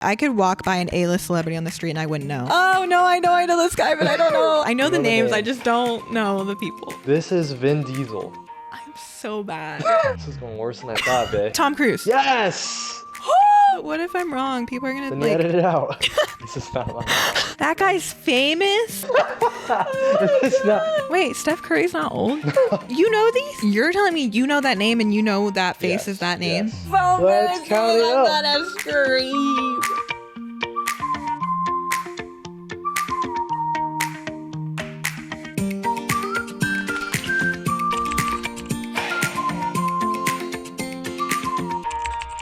I could walk by an A-list celebrity on the street and I wouldn't know. Oh, no, I know this guy, but I don't know. I know the names, I just don't know the people. This is Vin Diesel. I'm so bad. This is going worse than I thought, babe. Tom Cruise. Yes! What if I'm wrong? People are gonna Then you edit it out. This is not mine. That guy's famous? It's not. Wait, Steph Curry's not old? You know these? You're telling me you know that name and you know that face is that name? Yes. So Let's count it up. That is scream.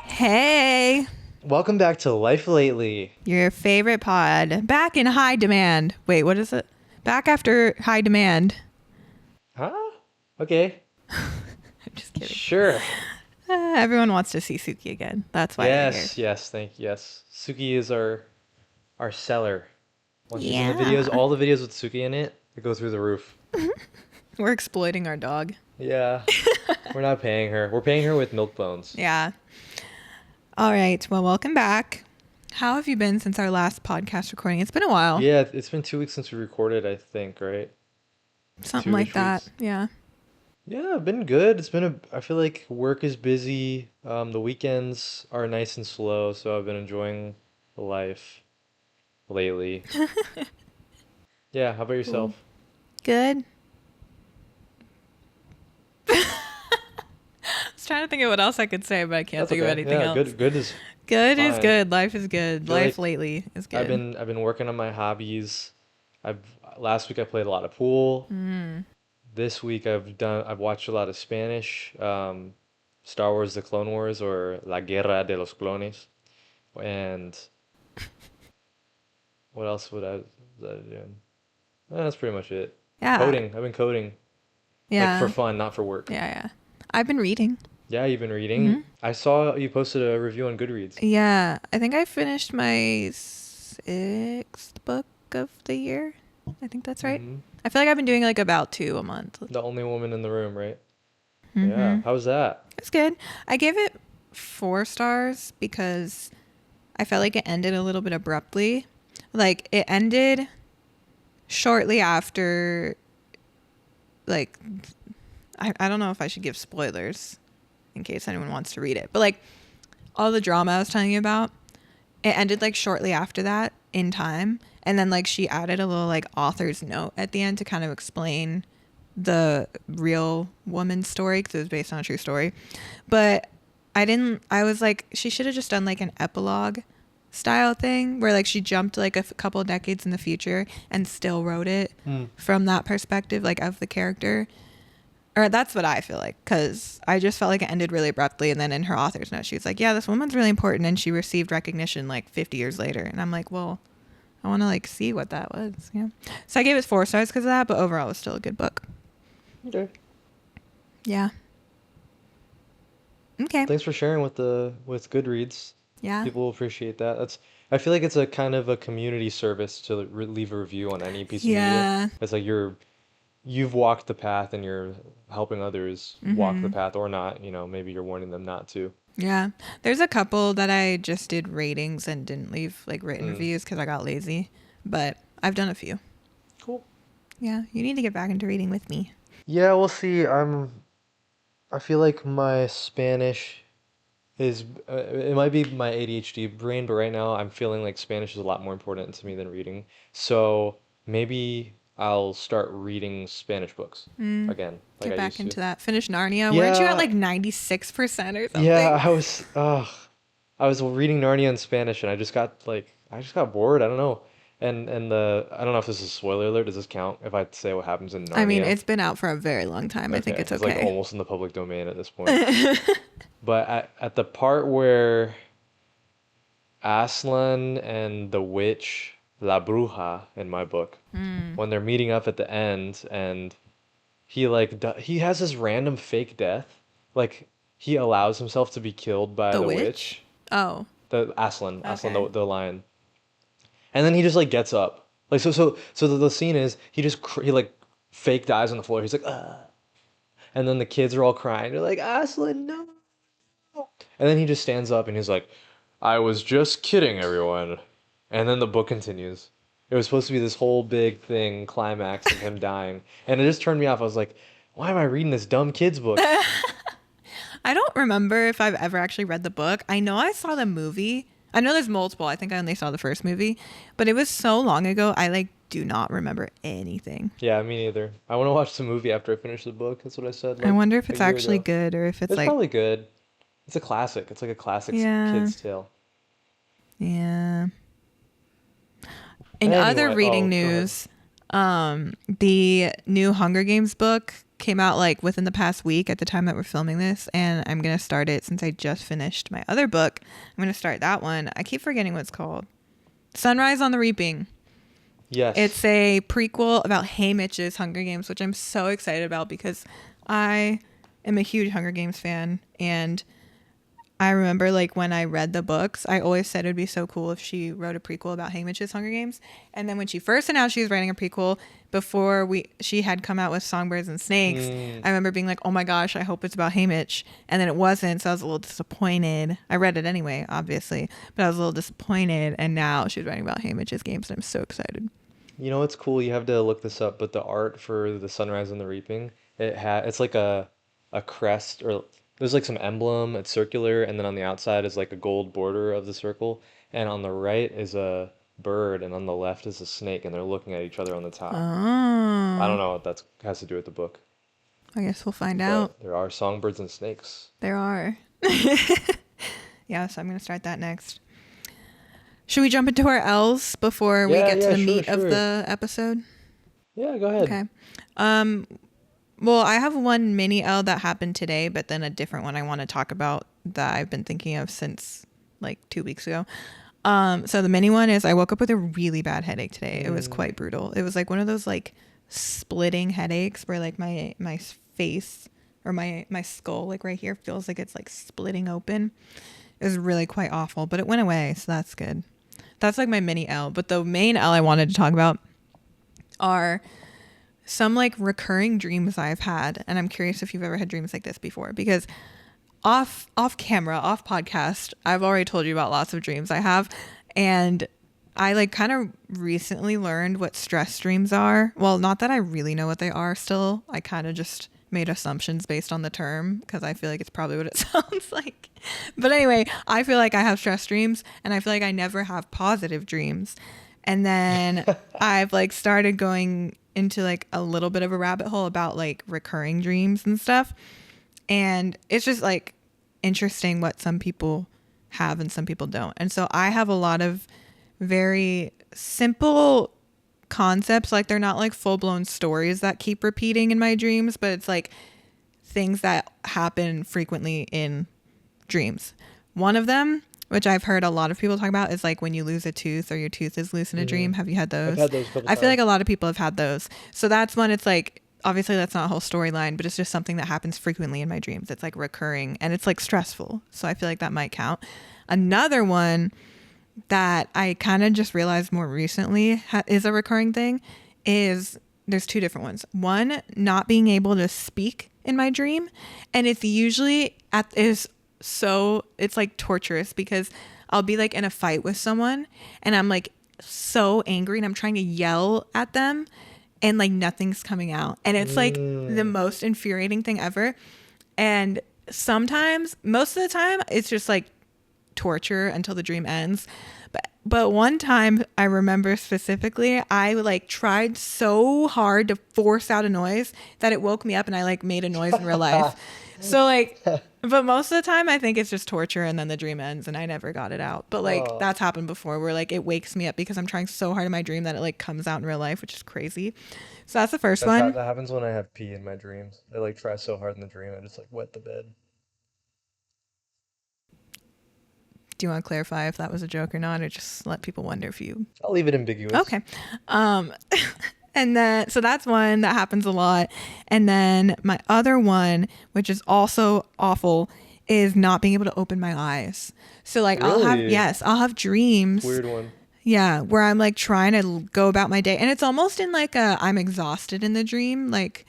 Hey. Welcome back to Life Lately. Your favorite pod. Back in high demand. Wait, what is it? Back after high demand. Huh? Okay. I'm just kidding. Sure. Everyone wants to see Suki again. That's why they're here. Yes, thank you. Yes. Suki is our seller. Once you Yeah. see the videos, all the videos with Suki in it, it goes through the roof. We're exploiting our dog. Yeah. We're not paying her. We're paying her with milk bones. Yeah. All right. Well, welcome back. How have you been since our last podcast recording? It's been a while. Yeah, it's been 2 weeks since we recorded, I think, right? Something like 2-ish that. weeks. Yeah. Yeah, I've been good. I feel like work is busy. The weekends are nice and slow, so I've been enjoying life lately. Yeah, how about yourself? Good. I was trying to think of what else I could say, but I can't That's think of okay. anything Yeah, else. good is Good is fine. good. Life is good. feel Life like lately is good. I've been working on my hobbies. Last week I played a lot of pool. This week I've watched a lot of Spanish, Star Wars: The Clone Wars or La Guerra de los Clones, and what else was I doing? That's pretty much it. Yeah. Coding. I've been coding. Yeah. Like for fun, not for work. Yeah. I've been reading. Yeah, you've been reading. I saw you posted a review on Goodreads. Yeah. I think I finished my 6th book of the year. I think that's right. Mhm. I feel like I've been doing like about 2 a month. The only woman in the room, right? Mm-hmm. Yeah. How's that? It's good. I gave it 4 stars because I felt like it ended a little bit abruptly. Like it ended shortly after, like, I don't know if I should give spoilers in case anyone wants to read it, but like all the drama I was telling you about, it ended like shortly after that in time. And then like she added a little like author's note at the end to kind of explain the real woman's story because it was based on a true story. But I was like, she should have just done like an epilogue style thing where like she jumped like a couple decades in the future and still wrote it from that perspective, like of the character. Or that's what I feel like, because I just felt like it ended really abruptly. And then in her author's note, she was like, yeah, this woman's really important. And she received recognition like 50 years later. And I'm like, well, I want to like see what that was. Yeah. So I gave it 4 stars because of that. But overall, it was still a good book. Okay. Yeah. Okay. Thanks for sharing with Goodreads. Yeah. People will appreciate that. I feel like it's a kind of a community service to leave a review on any piece of media. It's like you've walked the path and you're helping others walk the path or not. You know, maybe you're warning them not to. Yeah. There's a couple that I just did ratings and didn't leave like written reviews because I got lazy. But I've done a few. Cool. Yeah. You need to get back into reading with me. Yeah, we'll see. I feel like my Spanish is it might be my ADHD brain, but right now I'm feeling like Spanish is a lot more important to me than reading. So maybe I'll start reading Spanish books again, like Get I back used to. into that. Finish Narnia. Weren't you Yeah. at like 96% or something? Yeah, I was reading Narnia in Spanish and I just got bored. I don't know. And I don't know if this is a spoiler alert. Does this count if I say what happens in Narnia? I mean, it's been out for a very long time. I think it's okay. It's like almost in the public domain at this point. But at the part where Aslan and the witch, La Bruja in my book, when they're meeting up at the end and he he has this random fake death. Like he allows himself to be killed by The the witch? witch. Oh. The Aslan, Okay. the lion. And then he just like gets up. Like so the scene is he like fake dies on the floor. He's like, ah. And then the kids are all crying. They're like, Aslan, no. And then he just stands up and he's like, I was just kidding, everyone. And then the book continues. It was supposed to be this whole big thing, climax of him dying. And it just turned me off. I was like, why am I reading this dumb kid's book? I don't remember if I've ever actually read the book. I know I saw the movie. I know there's multiple. I think I only saw the first movie, but it was so long ago. I like do not remember anything. Yeah, me neither. I want to watch the movie after I finish the book. That's what I said I like wonder if a it's year actually ago. good or if it's It's like, probably good. It's a classic. It's like a classic yeah, kid's tale. yeah. In other Anyway, reading oh, go ahead. news, the new Hunger Games book came out like within the past week at the time that we're filming this, and I'm gonna start it since I just finished my other book. I'm gonna start that one. I keep forgetting what it's called. Sunrise on the Reaping. Yes. It's a prequel about Haymitch's Hunger Games, which I'm so excited about because I am a huge Hunger Games fan, and I remember like when I read the books, I always said it would be so cool if she wrote a prequel about Haymitch's Hunger Games. And then when she first announced she was writing a prequel, before she had come out with Songbirds and Snakes, Mm, I remember being like, "Oh my gosh, I hope it's about Haymitch." And then it wasn't, so I was a little disappointed. I read it anyway, obviously, but I was a little disappointed. And now she's writing about Haymitch's games, and I'm so excited. you know what's cool? You have to look this up, but the art for the sunrise and the reaping, it's like a crest or there's like some emblem. It's circular, and then on the outside is like a gold border of the circle, and on the right is a bird, and on the left is a snake, and they're looking at each other on the top. I don't Oh, know what that has to do with the book, I guess we'll find out. but there are songbirds and snakes. There are. Yeah, so I'm gonna start that next. Should we jump into our L's before we Yeah, get to yeah, the sure, meat of sure. the episode? Yeah, go ahead. Okay. Um, well, I have one mini L that happened today, but then a different one I want to talk about that I've been thinking of since like 2 weeks ago. So the mini one is I woke up with a really bad headache today. It was Mm, quite brutal. It was like one of those like splitting headaches where like my face or my skull like right here feels like it's like splitting open. It was really quite awful, but it went away, so that's good. That's like my mini L. But the main L I wanted to talk about are some like recurring dreams I've had, and I'm curious if you've ever had dreams like this before because off camera, off podcast, I've already told you about lots of dreams I have, and I like kind of recently learned what stress dreams are. Well, not that I really know what they are still. I kind of just made assumptions based on the term because I feel like it's probably what it sounds like. But anyway, I feel like I have stress dreams and I feel like I never have positive dreams. And then I've like started going into like a little bit of a rabbit hole about like recurring dreams and stuff. And it's just like interesting what some people have and some people don't. And so I have a lot of very simple concepts. Like they're not like full blown stories that keep repeating in my dreams, but it's like things that happen frequently in dreams. One of them, which I've heard a lot of people talk about, is like when you lose a tooth or your tooth is loose in a hmm dream. Have you had I've those? had those a couple I feel like times. a lot of people have had those. So that's one. It's like obviously that's not a whole storyline, but it's just something that happens frequently in my dreams. It's like recurring and it's like stressful. So I feel like that might count. Another one that I kind of just realized more recently is a recurring thing is there's two different ones. One, not being able to speak in my dream, and it's usually at is so it's like torturous because I'll be like in a fight with someone and I'm like so angry and I'm trying to yell at them and like nothing's coming out. And it's like the Mm. most infuriating thing ever. And sometimes, most of the time, it's just like torture until the dream ends. But one time I remember specifically, I like tried so hard to force out a noise that it woke me up and I like made a noise in real life. So like, but most of the time I think it's just torture and then the dream ends and I never got it out. But like Oh, that's happened before where like it wakes me up because I'm trying so hard in my dream that it like comes out in real life, which is crazy. So that's the first one. that happens when I have pee in my dreams. I like try so hard in the dream, I just like wet the bed. Do you want to clarify if that was a joke or not, or just let people wonder if you I'll leave it ambiguous. okay. Um, and then, so that's one that happens a lot. And then my other one, which is also awful, is not being able to open my eyes. So, like, Really? I'll have dreams. Weird one. Yeah. Where I'm like trying to go about my day. And it's almost in like I'm exhausted in the dream. Like,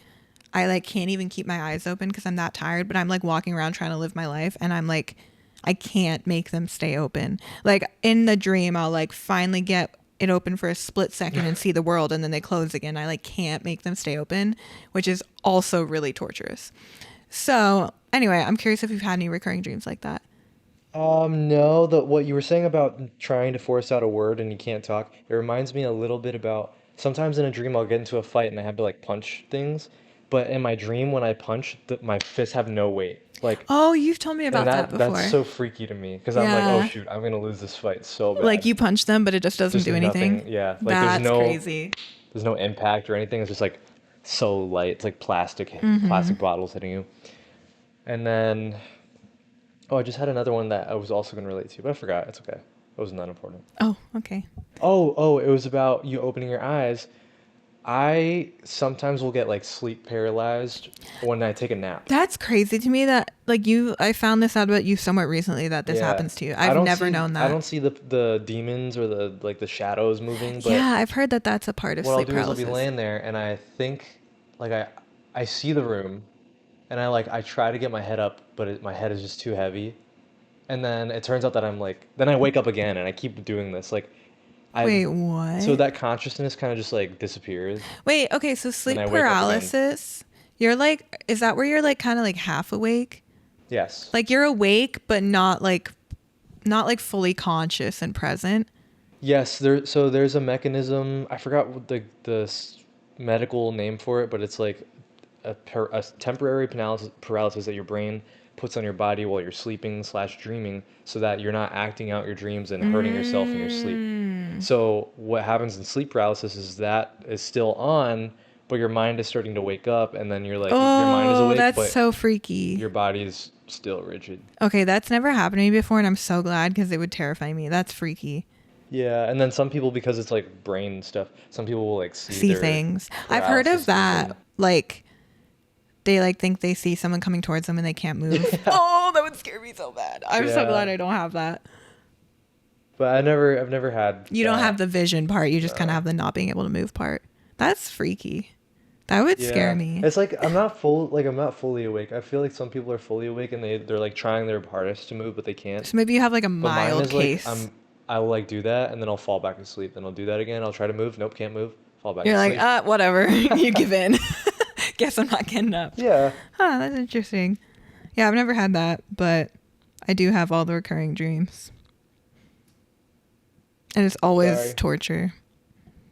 I like can't even keep my eyes open because I'm that tired, but I'm like walking around trying to live my life. And I'm like, I can't make them stay open. Like in the dream, I'll like finally get it open for a split second and see the world, and then they close again. I like can't make them stay open, which is also really torturous. So anyway, I'm curious if you've had any recurring dreams like that. No, the what you were saying about trying to force out a word and you can't talk, it reminds me a little bit about sometimes in a dream I'll get into a fight and I have to like punch things, but in my dream when I punch, my fists have no weight. Like, Oh, you've told me and about that that's before. so freaky to me because I'm like, oh Yeah. shoot, I'm gonna lose this fight so Like bad. you punch them, but it just doesn't Just do anything. nothing, yeah. Like That's crazy. there's no impact or anything. It's just like so light. It's like Mm-hmm. plastic bottles hitting you. And then oh, I just had another one that I was also gonna relate to, but I forgot. It's okay. It wasn't that important. Oh, okay. Oh, it was about you opening your eyes. I sometimes will get like sleep paralyzed when I take a nap. That's crazy to me that like you I found this out about you somewhat recently that this Yeah. happens to you. I've never known I that. don't see the demons or the like the shadows moving, but Yeah, I've heard that that's a part of what I'll sleep do is I'll be paralysis. laying there and I think like I see the room and I try to get my head up, but my head is just too heavy. And then it turns out that I'm like then I wake up again and I keep doing this. Like I Wait, so what? that consciousness kind of just like disappears Wait, okay, so and sleep I wake up again. paralysis, you're like is that where you're like kind of like half awake? Yes. Like you're awake but not like fully conscious and present. Yes, there's a mechanism. I forgot what the medical name for it, but it's like a temporary paralysis that your brain puts on your body while you're sleeping slash dreaming, so that you're not acting out your dreams and hurting yourself in your sleep. Mm. So what happens in sleep paralysis is that is still on, but your mind is starting to wake up, and then you're like your mind is Oh, awake, that's but so freaky. your body is still rigid. Okay, that's never happened to me before, and I'm so glad because it would terrify me. That's freaky. Yeah, and then some people, because it's like brain stuff, some people will like see See their things. I've heard of paralysis that. vision. Like they like think they see someone coming towards them and they can't move. Yeah, Oh, that would scare me so bad. I'm so yeah. glad I don't have that. But I've never had You don't have that. the vision part. You just kind of No. have the not being able to move part. That's freaky. That would scare Yeah, me. it's like I'm not fully awake. I feel like some people are fully awake and they're like trying their hardest to move, but they can't. So maybe you have like a But mine mild is like case. I'll like do that and then I'll fall back asleep. Then I'll do that again. I'll try to move. Nope, can't move. Fall back You're like, asleep. whatever. You give in. Guess I'm not getting up. Yeah. Huh, that's interesting. Yeah, I've never had that, but I do have all the recurring dreams. And it's always Sorry. torture.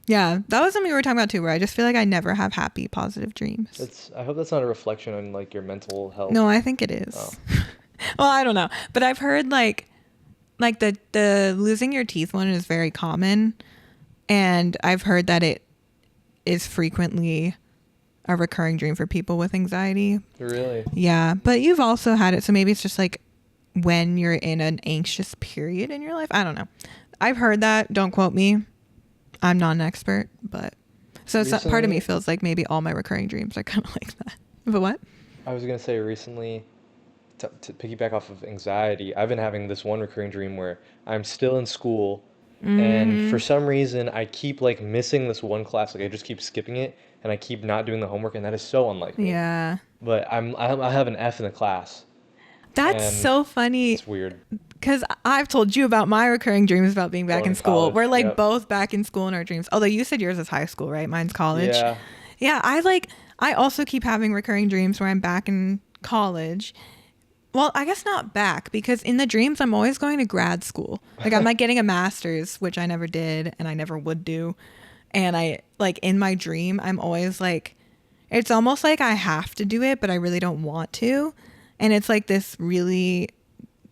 Yeah, that was something we were talking about too, where I just feel like I never have happy, positive dreams. It's I hope that's not a reflection on like your mental health. No, I think it Oh. is. Well, I don't know, but I've heard like the losing your teeth one is very common, and I've heard that it is frequently a recurring dream for people with anxiety. Really? Yeah, but you've also had it, so maybe it's just like when you're in an anxious period in your life. I don't know. I've heard that. Don't quote me. I'm not an expert, but so it's part of me Recently, feels like maybe all my recurring dreams are kind of like that. But what? I was gonna say recently, to piggyback off of anxiety, I've been having this one recurring dream where I'm still in school, and for Mm, some reason I keep like missing this one class. Like I just keep skipping it, and I keep not doing the homework, and that is so unlike me. yeah. But I have an F in the class, That's and so funny it's weird. because I've told you about my recurring dreams about being back Going in to school. college. We're like Yep. both back in school in our dreams. Although you said yours is high school, right? Mine's college. Yeah. Yeah, I also keep having recurring dreams where I'm back in college. Well, I guess not back because in the dreams I'm always going to grad school. Like I'm like getting a master's, which I never did and I never would do. And I like in my dream I'm always like it's almost like I have to do it, but I really don't want to. And it's like this really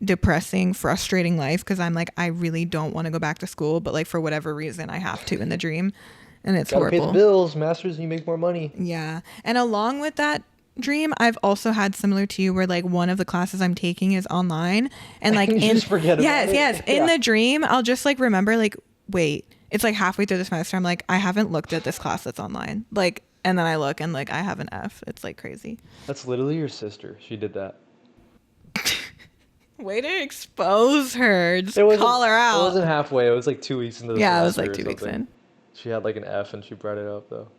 depressing, frustrating life because I'm like I really don't want to go back to school, but like for whatever reason I have to in the dream. And it's Gotta pay the horrible. bills. Masters, you make more money. Yeah. And along with that dream, I've also had similar to you where like one of the classes I'm taking is online and like You in just forget about yes, it. yes, in Yeah. the dream, I'll just like remember like wait, it's like halfway through the semester I'm like I haven't looked at this class that's online. Like and then I look and like I have an F. It's like crazy. That's literally your sister. She did that. Way to expose her. Just It wasn't. call her It out. wasn't halfway. It was like 2 weeks into the Yeah, it was semester like or 2 weeks something. in. She had like an F and she brought it up though.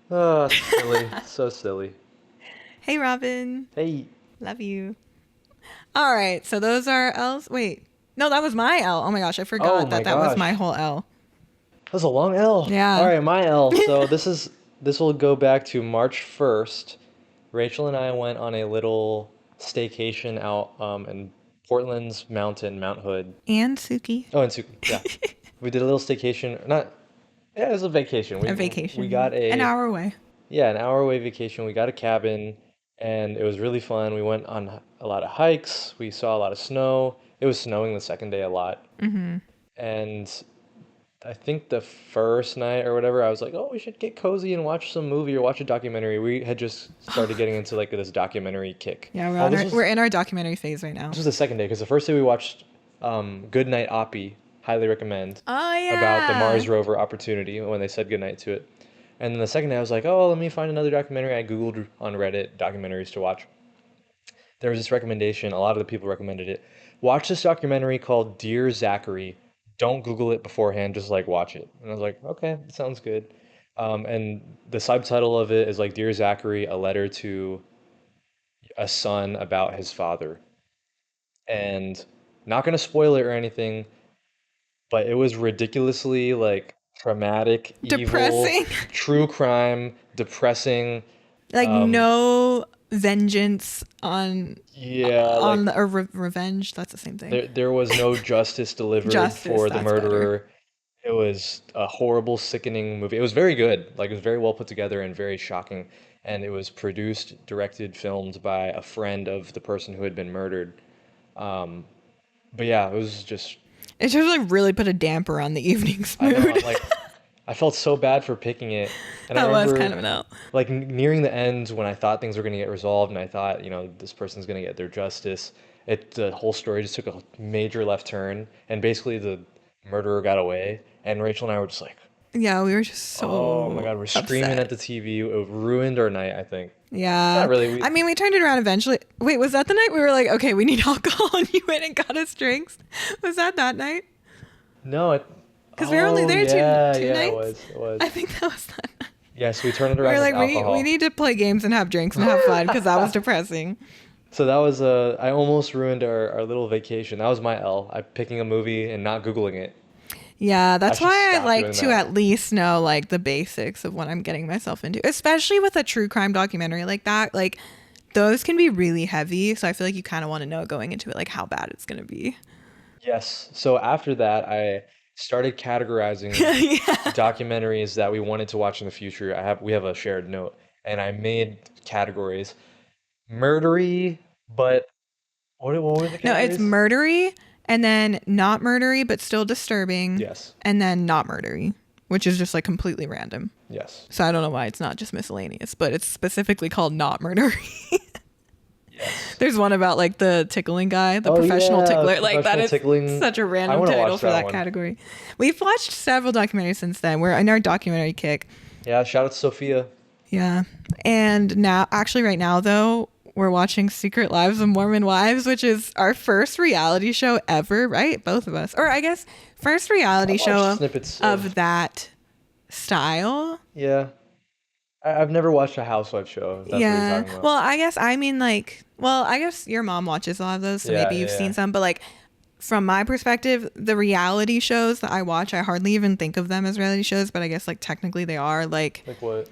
Oh, silly. So silly. Hey Robin. Hey. Love you. All right. So those are L's. Wait. No, that was my L. Oh my gosh. I Oh forgot my that that was my gosh. whole L. That was a long L. All Yeah. right, my L. So this will go back to March 1st. Rachel and I went on a little staycation out in Portland's mountain, Mount Hood. And Suki. Oh, in Suki, yeah. We did a little staycation. Not, yeah, it was a vacation. A We vacation. got An a hour away. yeah, an hour away vacation. We got a cabin and it was really fun. We went on a lot of hikes. We saw a lot of snow. It was snowing the second day a lot. Mm-hmm. And I think the first night or whatever, I was like, "Oh, we should get cozy and watch some movie or watch a documentary." We had just started getting into like this documentary kick. Yeah, Well, we're in our documentary phase right now. this was the second day because the first day we watched Good Night Oppie, highly recommend, Oh about the yeah. Mars rover opportunity when they said goodnight to it. And then the second day I was like, "Oh, let me find another documentary." I googled on Reddit documentaries to watch. There was this recommendation, a lot of the people recommended it. Watch this documentary called Dear Zachary. Don't Google it beforehand, just like watch it. And I was like, okay, that sounds good. And the subtitle of it is like Dear Zachary, a letter to a son about his father. And not gonna spoil it or anything, but it was ridiculously like traumatic, evil, Depressing. true crime, depressing. Like Um, no vengeance yeah, on like the or revenge. That's the same thing. there was no justice delivered Justice. for the That's better. murderer. It was a horrible, sickening movie. It was very good. Like it was very well put together and very shocking. And it was produced, directed, filmed by a friend of the person who had been murdered. Um, but yeah, it was just It just like really put a damper on the evening's I know mood. I felt so bad for picking it. And I That was kind remember of an L. like nearing the end when I thought things were going to get resolved and I thought, this person's going to get their justice. The whole story just took a major left turn and basically the murderer got away and Rachel and I were just like, Yeah, we were just "Oh my so God, we're screaming upset. at the TV. It ruined our night, I think." Yeah. Not really. We I mean, we turned it around eventually. Wait, was that the night we were like, okay, we need alcohol and you went and got us drinks? Was that night? No, it Because we were only Oh there yeah, two yeah, it nights. was. It was. I think that was that night. Yes, we turned it We were around with like, we alcohol. need to play games and have drinks and have fun because that was depressing. So that was I almost ruined our little vacation. That was my L. I picking a movie and not Googling it. Yeah, I that's should why I stop like doing to that. at least know like the basics of what I'm getting myself into, especially with a true crime documentary like that. Like those can be really heavy, so I feel like you kind of want to know going into it like how bad it's going to be. Yes. So after that, I started categorizing Yeah. documentaries that we wanted to watch in the future. We have a shared note, and I made categories. Murdery, but what were the No, it's categories? murdery and then not murdery but still disturbing Yes. and then not murdery, which is just like completely random. Yes. So I don't know why it's not just miscellaneous, but it's specifically called not murdery. Yes. There's one about like the tickling guy, the Oh professional yeah, tickler. Like that professional is tickling. such a I random want to title watch for that that one. category. We've watched several documentaries since then. We're in our documentary kick. Yeah, shout out to Sophia. Yeah. And now, actually, right now, though, we're watching Secret Lives of Mormon Wives, which is our first reality show ever, right? Both of us. Or I guess first reality I've watched show snippets of that style. yeah. I've never watched a housewife show, if that's what you're Yeah. talking about. Well, I guess I mean like, well, I guess your mom watches a lot of those, so Yeah, maybe yeah, you've yeah. seen some, but like from my perspective, the reality shows that I watch, I hardly even think of them as reality shows, but I guess like technically they are like Like what?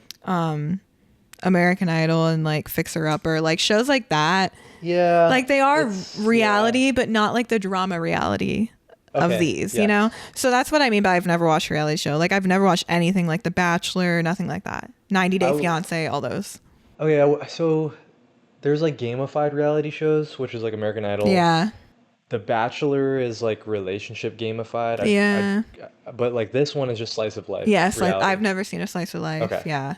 American Idol and like Fixer Upper, like shows like that. Yeah. Like they are Yeah. reality, but not like the drama reality of Okay. these, you Yeah. know? So that's what I mean by I've never watched a reality show. Like I've never watched anything like The Bachelor, nothing like that. 90 I Day w- Fiance, all those. okay, so there's like gamified reality shows, which is like American Idol. Yeah. The Bachelor is like relationship gamified. Yeah. But like this one is just slice of life Yes, like reality. I've never seen a slice of life. Okay. Yeah.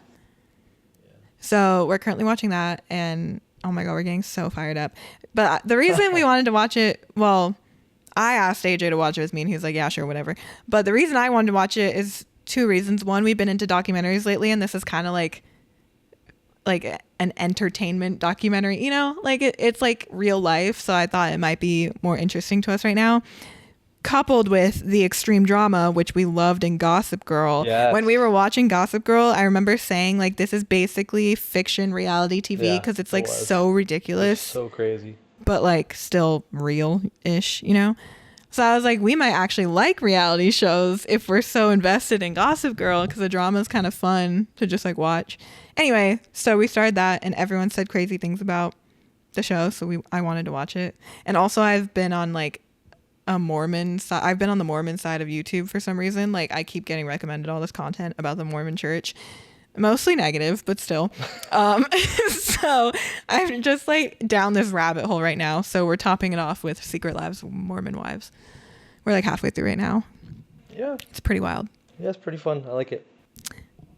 So we're currently watching that, and oh my god, we're getting so fired up. But the reason we wanted to watch it, well, I asked AJ to watch it with me, and he was like, "Yeah, sure, whatever." But the reason I wanted to watch it is two reasons. One, we've been into documentaries lately, and this is kind of like an entertainment documentary, you know, like it's like real life. So I thought it might be more interesting to us right now, coupled with the extreme drama, which we loved in Gossip Girl. Yes. When we were watching Gossip Girl, I remember saying like, this is basically fiction reality TV Yeah, because it's it like was. so It was ridiculous. so crazy. but like still real-ish, you know? So I was like, we might actually like reality shows if we're so invested in Gossip Girl, because the drama is kind of fun to just like watch. Anyway, so we started that, and everyone said crazy things about the show, so I wanted to watch it. And also, I've been on like a Mormon side. I've been on the Mormon side of YouTube for some reason. Like, I keep getting recommended all this content about the Mormon Church, mostly negative, but still. So I'm just like down this rabbit hole right now. So we're topping it off with Secret Lives of Mormon Wives. We're like halfway through right now. Yeah. It's pretty wild. Yeah, it's pretty fun. I like it.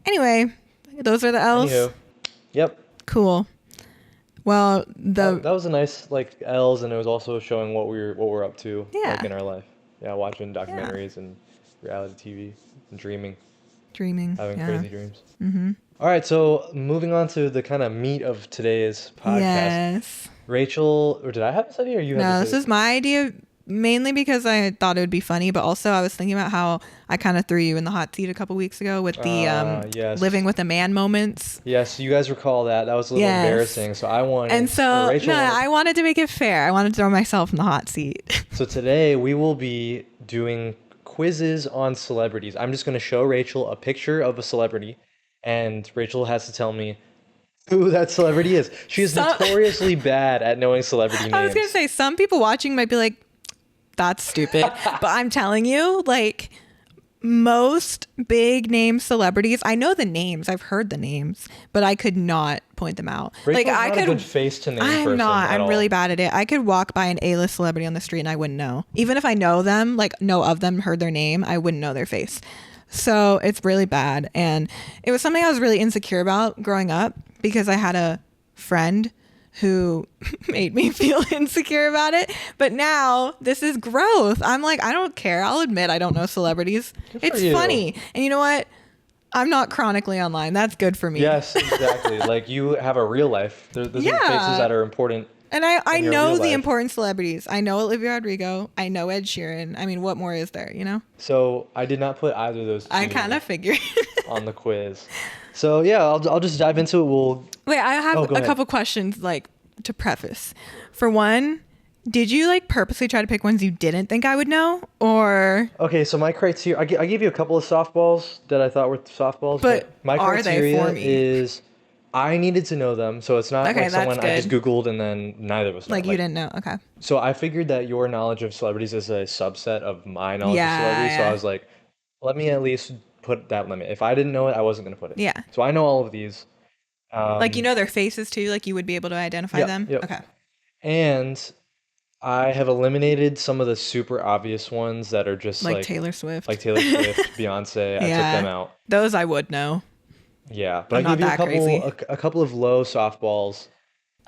Anyway, those are the L's. Anywho. Yep. Cool. Well, That was a nice like L's, and it was also showing what we're up to Yeah. like in our life. Yeah, watching documentaries and reality TV and dreaming, dreaming. having Yeah. crazy dreams. Mm-hmm. All right, so moving on to the kind of meat of today's podcast. Yes. Rachel, or did I have this idea, or you No, had this this is my idea, mainly because I thought it would be funny, but also I was thinking about how I kind of threw you in the hot seat a couple weeks ago with the yes. living with a man moments. Yes, you guys recall that. That was a little Yes. embarrassing. So I wanted, And so, Rachel no, wanted- I wanted to make it fair. I wanted to throw myself in the hot seat. So today we will be doing quizzes on celebrities. I'm just going to show Rachel a picture of a celebrity, and Rachel has to tell me who that celebrity is. She is notoriously bad at knowing celebrity names. I was going to say, some people watching might be like, that's stupid. But I'm telling you, like, most big name celebrities, I know the names, I've heard the names, but I could not point them out. Rachel's like, I not could. a good face to name I'm person not. at I'm all. really bad at it. I could walk by an A-list celebrity on the street and I wouldn't know. Even if I know them, like know of them, heard their name, I wouldn't know their face. So it's really bad. And it was something I was really insecure about growing up because I had a friend who made me feel insecure about it. But now this is growth. I'm like, I don't care. I'll admit I don't know celebrities. It's you. funny. And you know what? I'm not chronically online. That's good for me. Yes, exactly. Like you have a real life. Those are Yeah. faces that are important. And I in your know real the life. important celebrities. I know Olivia Rodrigo. I know Ed Sheeran. I mean, what more is there, you know? So I did not put either of those I two kind of figured. on the quiz. So yeah, I'll just dive into it. We'll Wait, I have go a ahead. couple questions, like, to preface. For one, did you, like, purposely try to pick ones you didn't think I would know? Or... Okay, so my criteria, I gave you a couple of softballs that I thought were softballs, But my are they criteria for me? is I needed to know them, so it's not Okay, like that's someone I just good. Googled and then neither of us know. Like, you didn't know. Okay. So I figured that your knowledge of celebrities is a subset of my knowledge Yeah, of celebrities, so yeah. I was like, let me at least put that limit. If I didn't know it, I wasn't going to put it. Yeah. So I know all of these. Like, you know their faces, too? Like, you would be able to identify Yep, them? yep. Okay. And I have eliminated some of the super obvious ones that are just Like like Taylor Swift. Like Taylor Swift, Beyonce. I Yeah. took them out. Those I would know. Yeah, but I'm I not gave you that crazy. a couple of low softballs.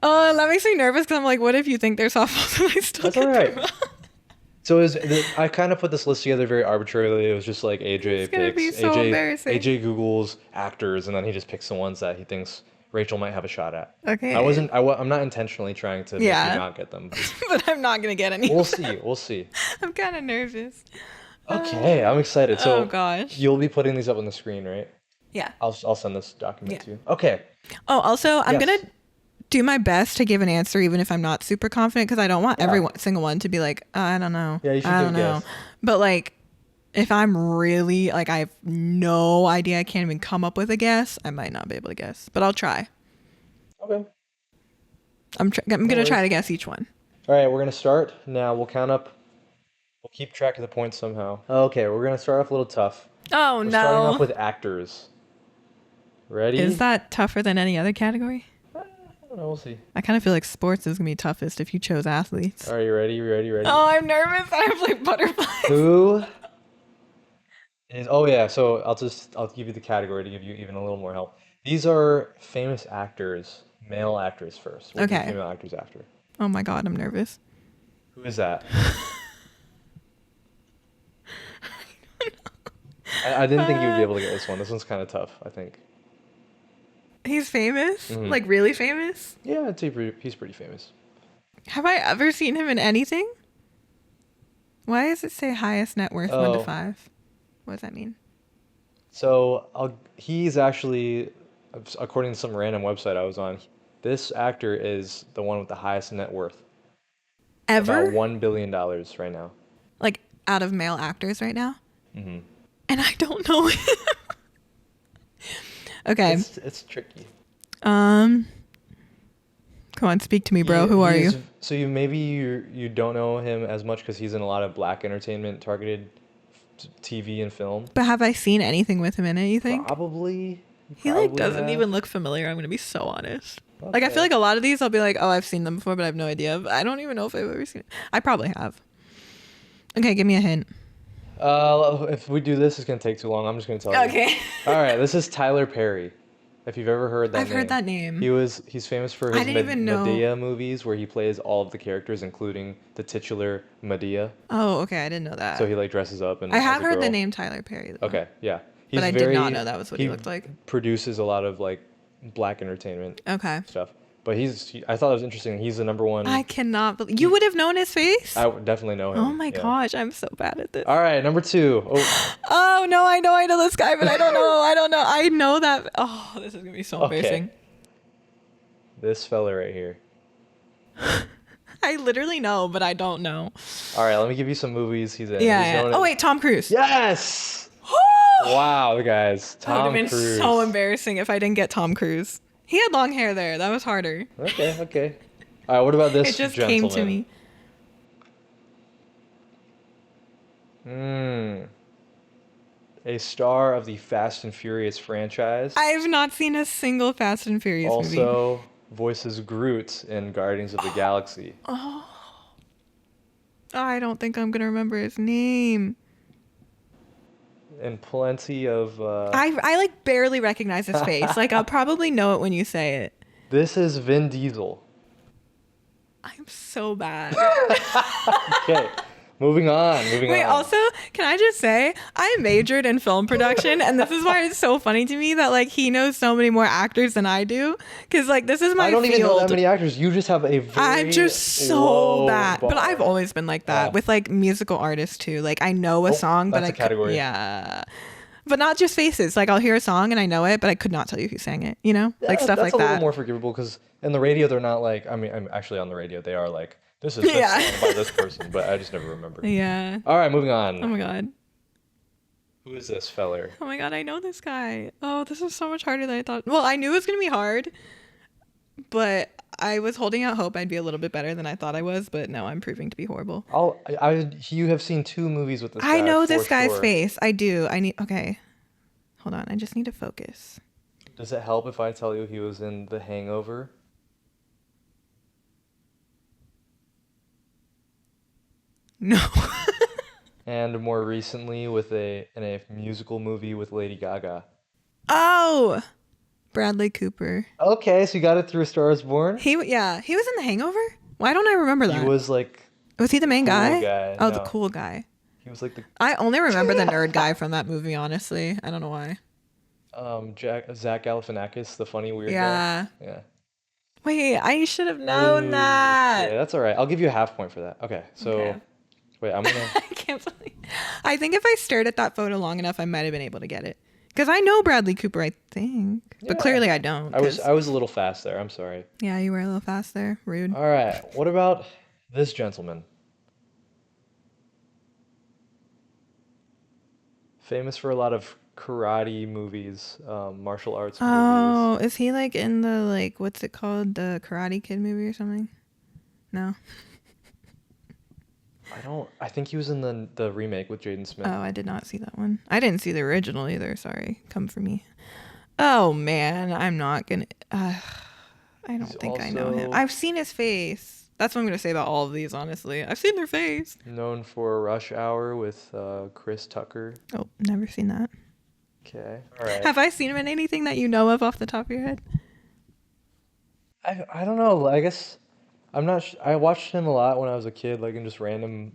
Oh, that makes me nervous because I'm like, what if you think they're softballs and I still That's get all them right. wrong? So I kind of put this list together very arbitrarily. It was just like AJ It's gonna be picks so embarrassing. AJ Googles actors, and then he just picks the ones that he thinks Rachel might have a shot at. Okay. I'm not intentionally trying to make Yeah. you not get them. But I'm not going to get any. We'll see. We'll see. I'm kind of nervous. Okay, I'm excited. So Oh, gosh. you'll be putting these up on the screen, right? Yeah. I'll send this document Yeah. to you. Okay. Oh, also, I'm Yes. going to do my best to give an answer even if I'm not super confident because I don't want every single one to be like, I don't know. Yeah, you should I do a don't know. guess. But like, if I'm really like, I have no idea, I can't even come up with a guess, I might not be able to guess, but I'll try. Okay. I'm going to worries. try to guess each one. All right, we're gonna start now. We'll count up. We'll keep track of the points somehow. Okay, we're gonna start off a little tough. Oh, We're starting off no. with actors. Ready? Is that tougher than any other category? I don't know. We'll see. I kind of feel like sports is going to be toughest if you chose athletes. All right, you ready? You ready? Ready? Oh, I'm nervous. I have like butterflies. Who is? Oh yeah. So I'll give you the category to give you even a little more help. These are famous actors, male actors first. We'll do Okay. female actors after. Oh my God, I'm nervous. Who is that? I didn't think you would be able to get this one. This one's kind of tough, I think. He's famous? Mhm. Like really famous? Yeah, he's pretty famous. Have I ever seen him in anything? Why does it say highest net worth 1 to Oh. 5? What does that mean? So he's actually, according to some random website I was on, this actor is the one with the highest net worth. About Ever? $1 billion right now. Like out of male actors right now? Hmm. And I don't know him. Okay. It's tricky. Um, Come on, speak to me, bro. Who are you? So you don't know him as much because he's in a lot of black entertainment targeted TV and film. But have I seen anything with him in it, you think? Probably. You He like probably doesn't have. even look familiar. I'm gonna be so honest. Like I feel Okay. like a lot of these I'll be like, oh, I've seen them before, but I have no idea. But I don't even know if I've ever seen it. I probably have. Okay, give me a hint. If we do this, it's gonna take too long. I'm just gonna tell you. Okay. All right, this is Tyler Perry. If you've ever heard that I've name. heard that name. He's famous for I his didn't even know. Medea movies where he plays all of the characters, including the titular Medea. Oh, okay. I didn't know that. So he like dresses up and I as have a heard the girl. name Tyler Perry though. Okay, yeah. But I did not know that was what he looked like. Produces a lot of like black entertainment Okay. stuff. But I thought it was interesting. He's the number one. I cannot believe you would have known his face. I would definitely know him. Oh my yeah. gosh, I'm so bad at this. All right, number 2. Oh, Oh no, I know this guy, but I don't know. I know that. Oh, this is gonna be so embarrassing. this fella right here. I literally know, but I don't know. All right, let me give you some movies he's in. Yeah. He's Yeah. known Oh as- wait, Tom Cruise. Yes. Wow, guys. That would Tom have been Cruise. so embarrassing if I didn't get Tom Cruise. He had long hair there. That was harder. Okay. All right, what about this It just gentleman? came to me. A star of the Fast and Furious franchise. I've not seen a single Fast and Furious movie. Also voices Groot in Guardians of the Galaxy. I don't think I'm gonna remember his name. And plenty of I like barely recognize his face. Like I'll probably know it when you say it. This is Vin Diesel. I'm so bad. Okay. Moving on. Wait, also, can I just say, I majored in film production, and this is why it's so funny to me that, like, he knows so many more actors than I do. Because, like, this is my I don't field. even know that many actors. You just have a very I'm just so low bad. bar. But I've always been like that with, like, musical artists, too. Like, I know a song, but that's I a category. Yeah. But not just faces. Like, I'll hear a song and I know it, but I could not tell you who sang it, you know? Like, stuff like That's a little that. more forgivable because in the radio, they're not like, I mean, I'm actually on the radio, they are like, this is this Yeah. song by this person, but I just never remember. Yeah. All right, moving on. Oh, my God. Who is this feller? Oh, my God. I know this guy. Oh, this is so much harder than I thought. Well, I knew it was going to be hard, but I was holding out hope I'd be a little bit better than I thought I was, but no, I'm proving to be horrible. You have seen 2 movies with this guy. I know this for guy's sure. face. I do. Okay. Hold on. I just need to focus. Does it help if I tell you he was in The Hangover? No. And more recently in a musical movie with Lady Gaga. Oh, Bradley Cooper. Okay, so you got it through A Star Is Born? He was in The Hangover? Why don't I remember that? He was like, Was he the main cool guy? guy. Oh, No. the cool guy. he was like the I only remember the nerd guy from that movie, honestly. I don't know why. Zach Galifianakis, the funny weird Yeah. guy. Yeah. Wait, I should have known that. Yeah, that's all right. I'll give you a half point for that. Okay, so Okay. wait, I'm gonna. I can't believe. I think if I stared at that photo long enough, I might have been able to get it. Because I know Bradley Cooper, I think. But Yeah. clearly I don't. I was 'cause- a little fast there. I'm sorry. Yeah, you were a little fast there. Rude. All right, what about this gentleman? Famous for a lot of karate movies, martial arts movies. Oh, is he like in the like what's it called? The Karate Kid movie or something? No. I think he was in the remake with Jaden Smith. Oh, I did not see that one. I didn't see the original either. Sorry. Come for me. Oh man, I'm not gonna. I don't He's think I know him. also- I've seen his face. That's what I'm gonna say about all of these. Honestly, I've seen their face. Known for Rush Hour with Chris Tucker. Oh, never seen that. Okay. All right. Have I seen him in anything that you know of off the top of your head? I don't know. I guess I'm not. I watched him a lot when I was a kid, like in just random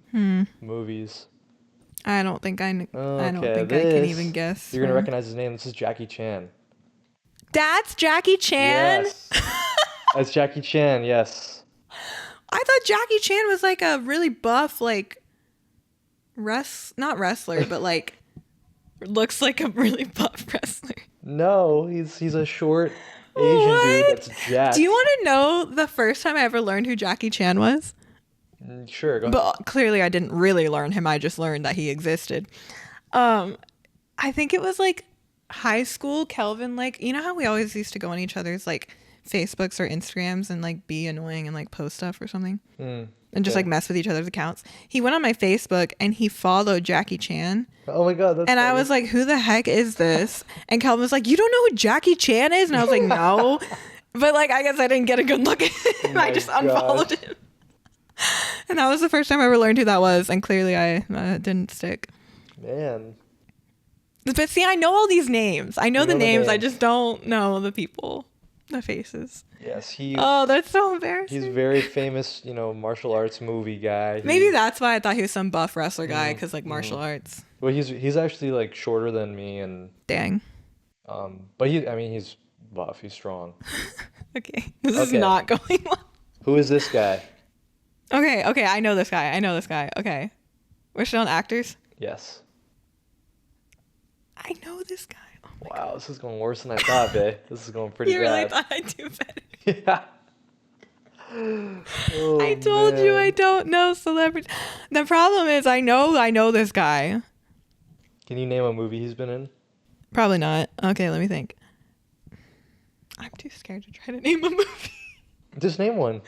movies. I don't think I. I don't Okay, think I can this- even guess. You're gonna recognize his name. This is Jackie Chan. That's Jackie Chan. Yes. That's Jackie Chan. Yes. I thought Jackie Chan was like a really buff, like not wrestler, but like looks like a really buff wrestler. No, he's a short Asian What? dude that's jacked. Do you want to know the first time I ever learned who Jackie Chan was? Sure, go ahead. But clearly I didn't really learn him. I just learned that he existed. Um, I think it was like high school. Kelvin, like, you know how we always used to go on each other's like Facebooks or Instagrams and like be annoying and like post stuff or something and just like Okay. mess with each other's accounts. He went on my Facebook and he followed Jackie Chan. Oh my God, that's And I funny. was like, who the heck is this? And Kelvin was like, you don't know who Jackie Chan is? And I was like, no. But like, I guess I didn't get a good look at him. I My just unfollowed gosh. him. And that was the first time I ever learned who that was. And clearly I didn't stick. Man, But see, I know all these names. I know you the know the names. I names. just don't know the people, the faces. Yes, Oh, that's so he's embarrassing. very famous, martial arts movie guy. Maybe that's why I thought he was some buff wrestler guy, because like Mm-hmm. martial arts. Well, he's actually like shorter than me, and Dang. but I mean, he's buff, he's strong. Okay. This is Okay, not going well. who is this guy? Okay. I know this guy. Okay. We're still on actors. Yes. I know this guy. Oh my Wow, this is going worse than I thought, babe. This is going God. pretty You really bad. thought I'd do better. Yeah. Oh I told you I man. don't know celebrities. The problem is I know this guy. Can you name a movie he's been in? Probably not. Okay, let me think. I'm too scared to try to name a movie. Just name one.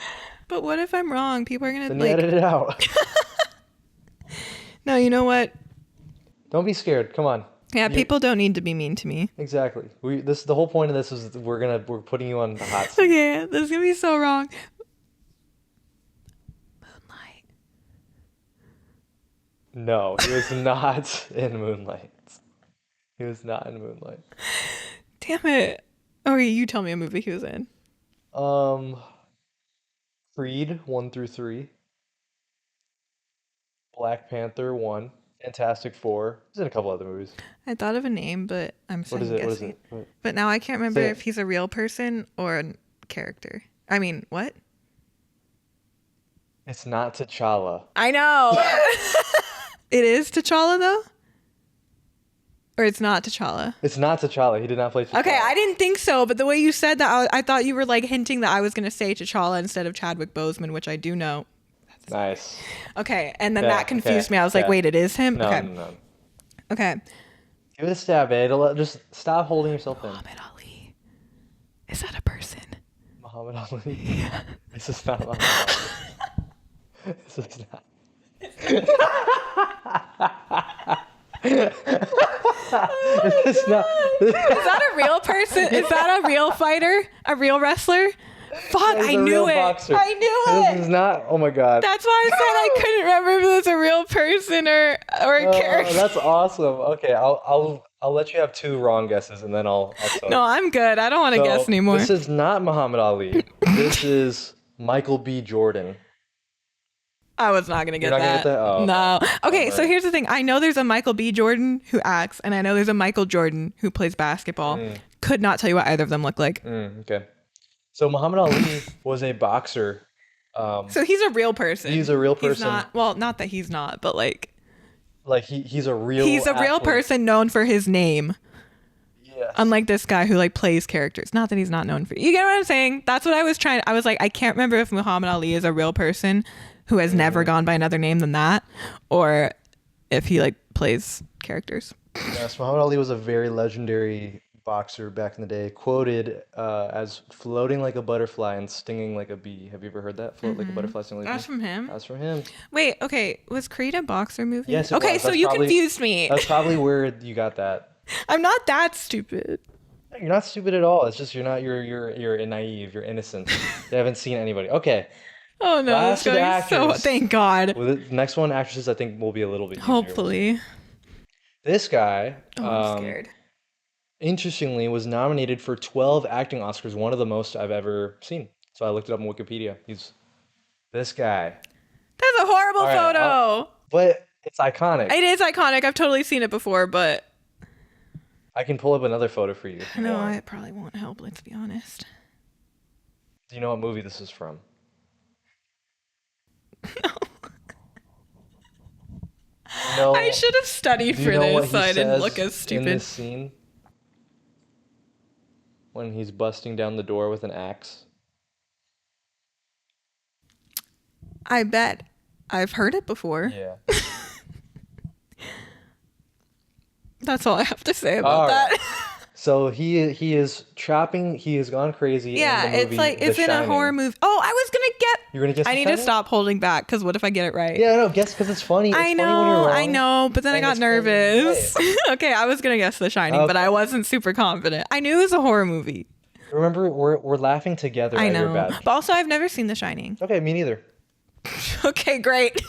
But what if I'm wrong? People are gonna Then you like. edit it out. No, you know what? Don't be scared. Come on. Yeah, You- people don't need to be mean to me. Exactly. The whole point of this is that we're putting you on the hot seat. Okay, this is gonna be so wrong. Moonlight. No, he was not in Moonlight. He was not in Moonlight. Damn it. Okay, you tell me a movie he was in. Um, Creed 1 through 3, Black Panther 1, Fantastic Four. He's in a couple other movies. I thought of a name, but I'm What second is it? What is guessing. it? What- But now I can't remember Say it. if he's a real person or a character. I mean, what? It's not T'Challa. I know. It is T'Challa though? Or it's not T'Challa? It's not T'Challa. He did not play T'Challa. Okay, I didn't think so, but the way you said that, I thought you were like hinting that I was going to say T'Challa instead of Chadwick Boseman, which I do know. Nice. Okay, and then Yeah, that confused okay, me. I was like, yeah. wait, it is him? No, Okay. no, no. Okay. Give it a stab, babe. Just stop holding yourself in. Muhammad Ali. Is that a person? Muhammad Ali. This is not Muhammad Ali. This is not. This is not. Is that a real person? Is that a real fighter? A real wrestler? Fuck, He's I a knew real it. boxer. I knew This it. is not. Oh my God. That's why I said I couldn't remember if it was a real person or a character. That's awesome. Okay, I'll let you have two wrong guesses, and then I'll tell No, you. I'm good. I don't want to So, guess anymore. This is not Muhammad Ali. This is Michael B. Jordan. I was not gonna get You're not gonna that. get that? Oh, No. Okay, so Alright. here's the thing. I know there's a Michael B. Jordan who acts, and I know there's a Michael Jordan who plays basketball. Could not tell you what either of them look like. Okay. So Muhammad Ali was a boxer. So he's a real person. He's a real He's person. not. Well, not that he's not, but like Like he's a real. he's a real athlete. person known for his name. Yes. Unlike this guy who like plays characters. Not that he's not known for. You get what I'm saying? That's what I was trying. I was like, I can't remember if Muhammad Ali is a real person who has never gone by another name than that, or if he like plays characters. Yes, Muhammad Ali was a very legendary boxer back in the day, quoted as floating like a butterfly and stinging like a bee. Have you ever heard that? Float like a butterfly, sting like a That's bee. from him. That's from him. Wait, okay. Was Creed a boxer movie? Yes, it Okay, was. so That's you probably- confused me. That's probably where you got that. I'm not that stupid. You're not stupid at all. It's just you're naive. You're innocent. You haven't seen anybody. Okay. Oh no, Last this of the guy's so. actors. Thank God. Well, the next one, actresses, I think will be a little bit easier. Hopefully. This guy, Oh, I'm scared. interestingly, was nominated for 12 acting Oscars, one of the most I've ever seen. So I looked it up on Wikipedia. He's this guy. That's a horrible All right, photo. But it's iconic. It is iconic. I've totally seen it before, but I can pull up another photo for you if you no, want. it probably won't help. Let's be honest. Do you know what movie this is from? No. I should have studied Do you for know what this he so I didn't says look as in stupid. this scene? When he's busting down the door with an axe. I bet. I've heard it before. Yeah. That's all I have to say about All that. right. So he is trapping. He has gone crazy in the Yeah, it's movie like The it's in a horror Shining. movie. Oh, I was gonna get. You're gonna guess I The need to Shining? stop holding back because what if I get it right? Yeah, no, guess because it's funny. It's funny when you're I wrong. know, but then I and got it's funny when you're nervous. right. Okay, I was gonna guess The Shining, but I Okay. wasn't super confident. I knew it was a horror movie. Remember, we're laughing together I at your know, bad. but also I've never seen The Shining. Okay, me neither. Okay, great.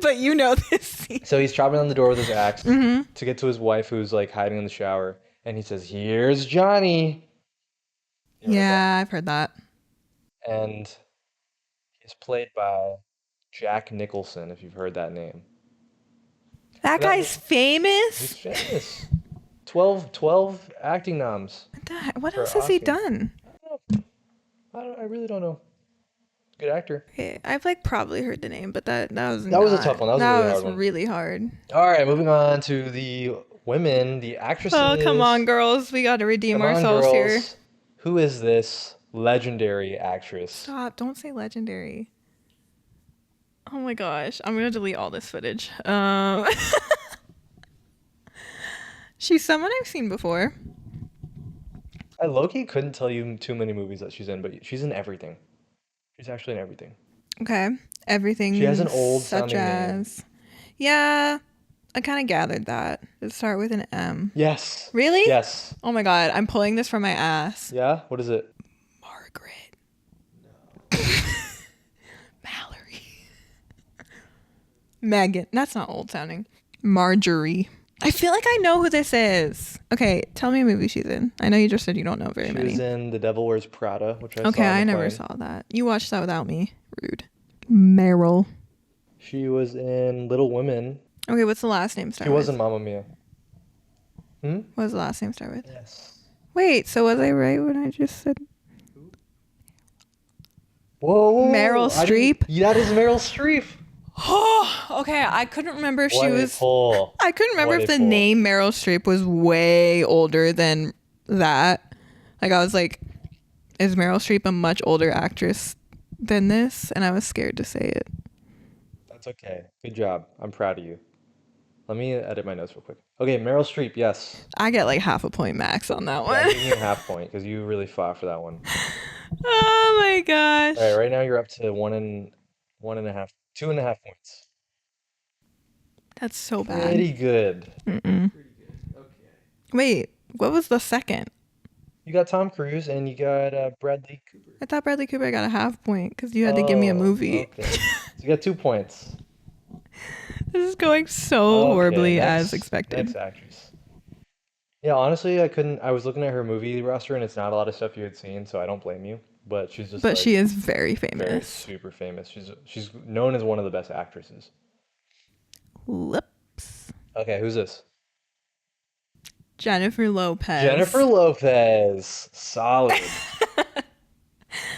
But you know this scene. So he's chopping on the door with his axe Mm-hmm. to get to his wife, who's like hiding in the shower, and he says, "Here's Johnny." You heard that? Yeah, I've heard that. And he's played by Jack Nicholson, if you've heard that name. That And that guy's he's famous. famous. 12 acting noms What for else has he Oscar. done? I really don't know. Good actor. Okay, I've like probably heard the name, but that was That was a tough one. That was a really hard one. really hard. All right, moving on to the women, the actresses. Oh, come on, girls. We got to redeem Come on, ourselves girls. here. Who is this legendary actress? Stop. Don't say legendary. Oh my gosh. I'm going to delete all this footage. She's someone I've seen before. I low-key couldn't tell you too many movies that she's in, but she's in everything. She's actually in everything. Okay. Everything She has an old such sounding name. as. Yeah, I kind of gathered that. It start with an M. Yes. Really? Yes. Oh my god, I'm pulling this from my ass. Yeah? What is it? Margaret. Mallory. Megan. That's not old sounding. Marjorie. I feel like I know who this is. Okay, tell me a movie she's in. I know you just said you don't know very She many. was in The Devil Wears Prada, which I saw Okay, on I the never plane. saw that. You watched that without me. Rude. Meryl. She was in Little Women. Okay, what's the last name start She was with? in Mamma Mia. Hmm? What does the last name start with? Yes. Wait, so was I right when I just said Whoa. Meryl Streep? That is Meryl Streep. Oh, okay. I couldn't remember if she What a was. pull. I couldn't remember What if a the pull. name Meryl Streep was way older than that. Like, I was like, is Meryl Streep a much older actress than this? And I was scared to say it. That's okay. Good job. I'm proud of you. Let me edit my notes real quick. Okay, Meryl Streep, yes. I get like half a point max on that Yeah, one. give me a half point because you really fought for that one. Oh my gosh. All right, right now you're up to 1.5, 2.5 points. That's so bad. Pretty good. Mm-mm. Wait, what was the second? You got Tom Cruise and you got Bradley Cooper. I thought Bradley Cooper got a half point because you had to give me a movie. Okay. So you got 2 points. This is going so Okay, horribly next- as expected. Next actress. Yeah, honestly, I was looking at her movie roster and it's not a lot of stuff you had seen, so I don't blame you. But she's just But like she is very very famous. super famous. She's known as one of the best actresses. Whoops. Okay, who's this? Jennifer Lopez. Jennifer Lopez. Solid.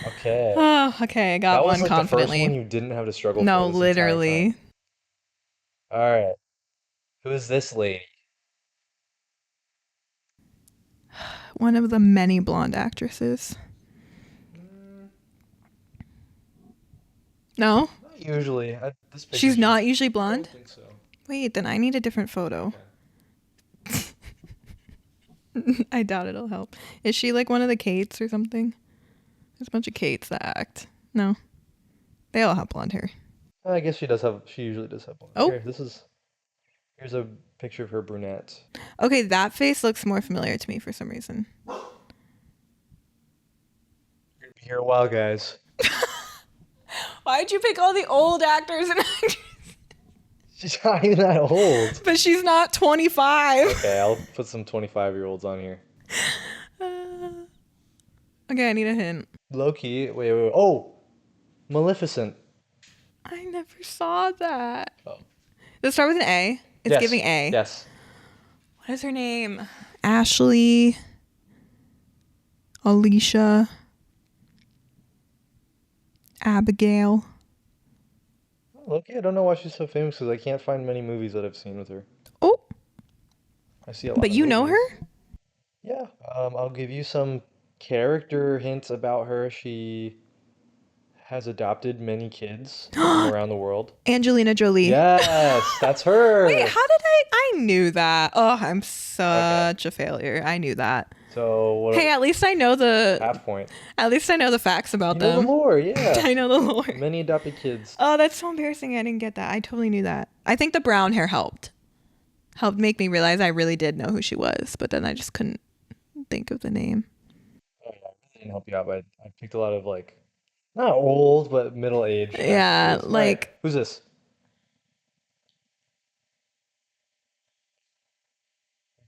Okay. Oh, okay. I got That was one like confidently. the first one you didn't have to struggle No, for this entire literally. time. All right. Who is this lady? One of the many blonde actresses. No? Not usually. This picture She's not usually I don't blonde? think so. Wait, then I need a different photo. I doubt it'll help. Is she like one of the Kates or something? There's a bunch of Kates that act. No. They all have blonde hair. I guess she usually does have blonde. Oh. Here, here's a picture of her brunette. Okay, that face looks more familiar to me for some reason. You're gonna be here a while, guys. Why'd you pick all the old actors and actresses? She's not even that old. But she's not 25. Okay, I'll put some 25-year-olds on here. Okay, I need a hint. Loki, wait. Oh, Maleficent. I never saw that. Oh. Does it start with an A? It's Yes, giving A. Yes. What is her name? Ashley. Alicia. Abigail. Loki, I don't know why she's so famous because I can't find many movies that I've seen with her. Oh, I see a lot but of you know movies. her? Yeah. I'll give you some character hints about her. She has adopted many kids from around the world. Angelina Jolie. Yes, that's Wait, her. how did I knew that. Oh, I'm Okay. such a failure. I knew that. So Hey, what? at least I know the Half point. at least I know the facts You about know the them. lore, yeah. I know the lore. Many adopted kids. Oh, that's so embarrassing. I didn't get that. I totally knew that. I think the brown hair helped make me realize I really did know who she was, but then I just couldn't think of the name. Oh yeah, I didn't help you out, but I picked a lot of like not old, but middle-aged active Yeah, kids. All right, like who's this?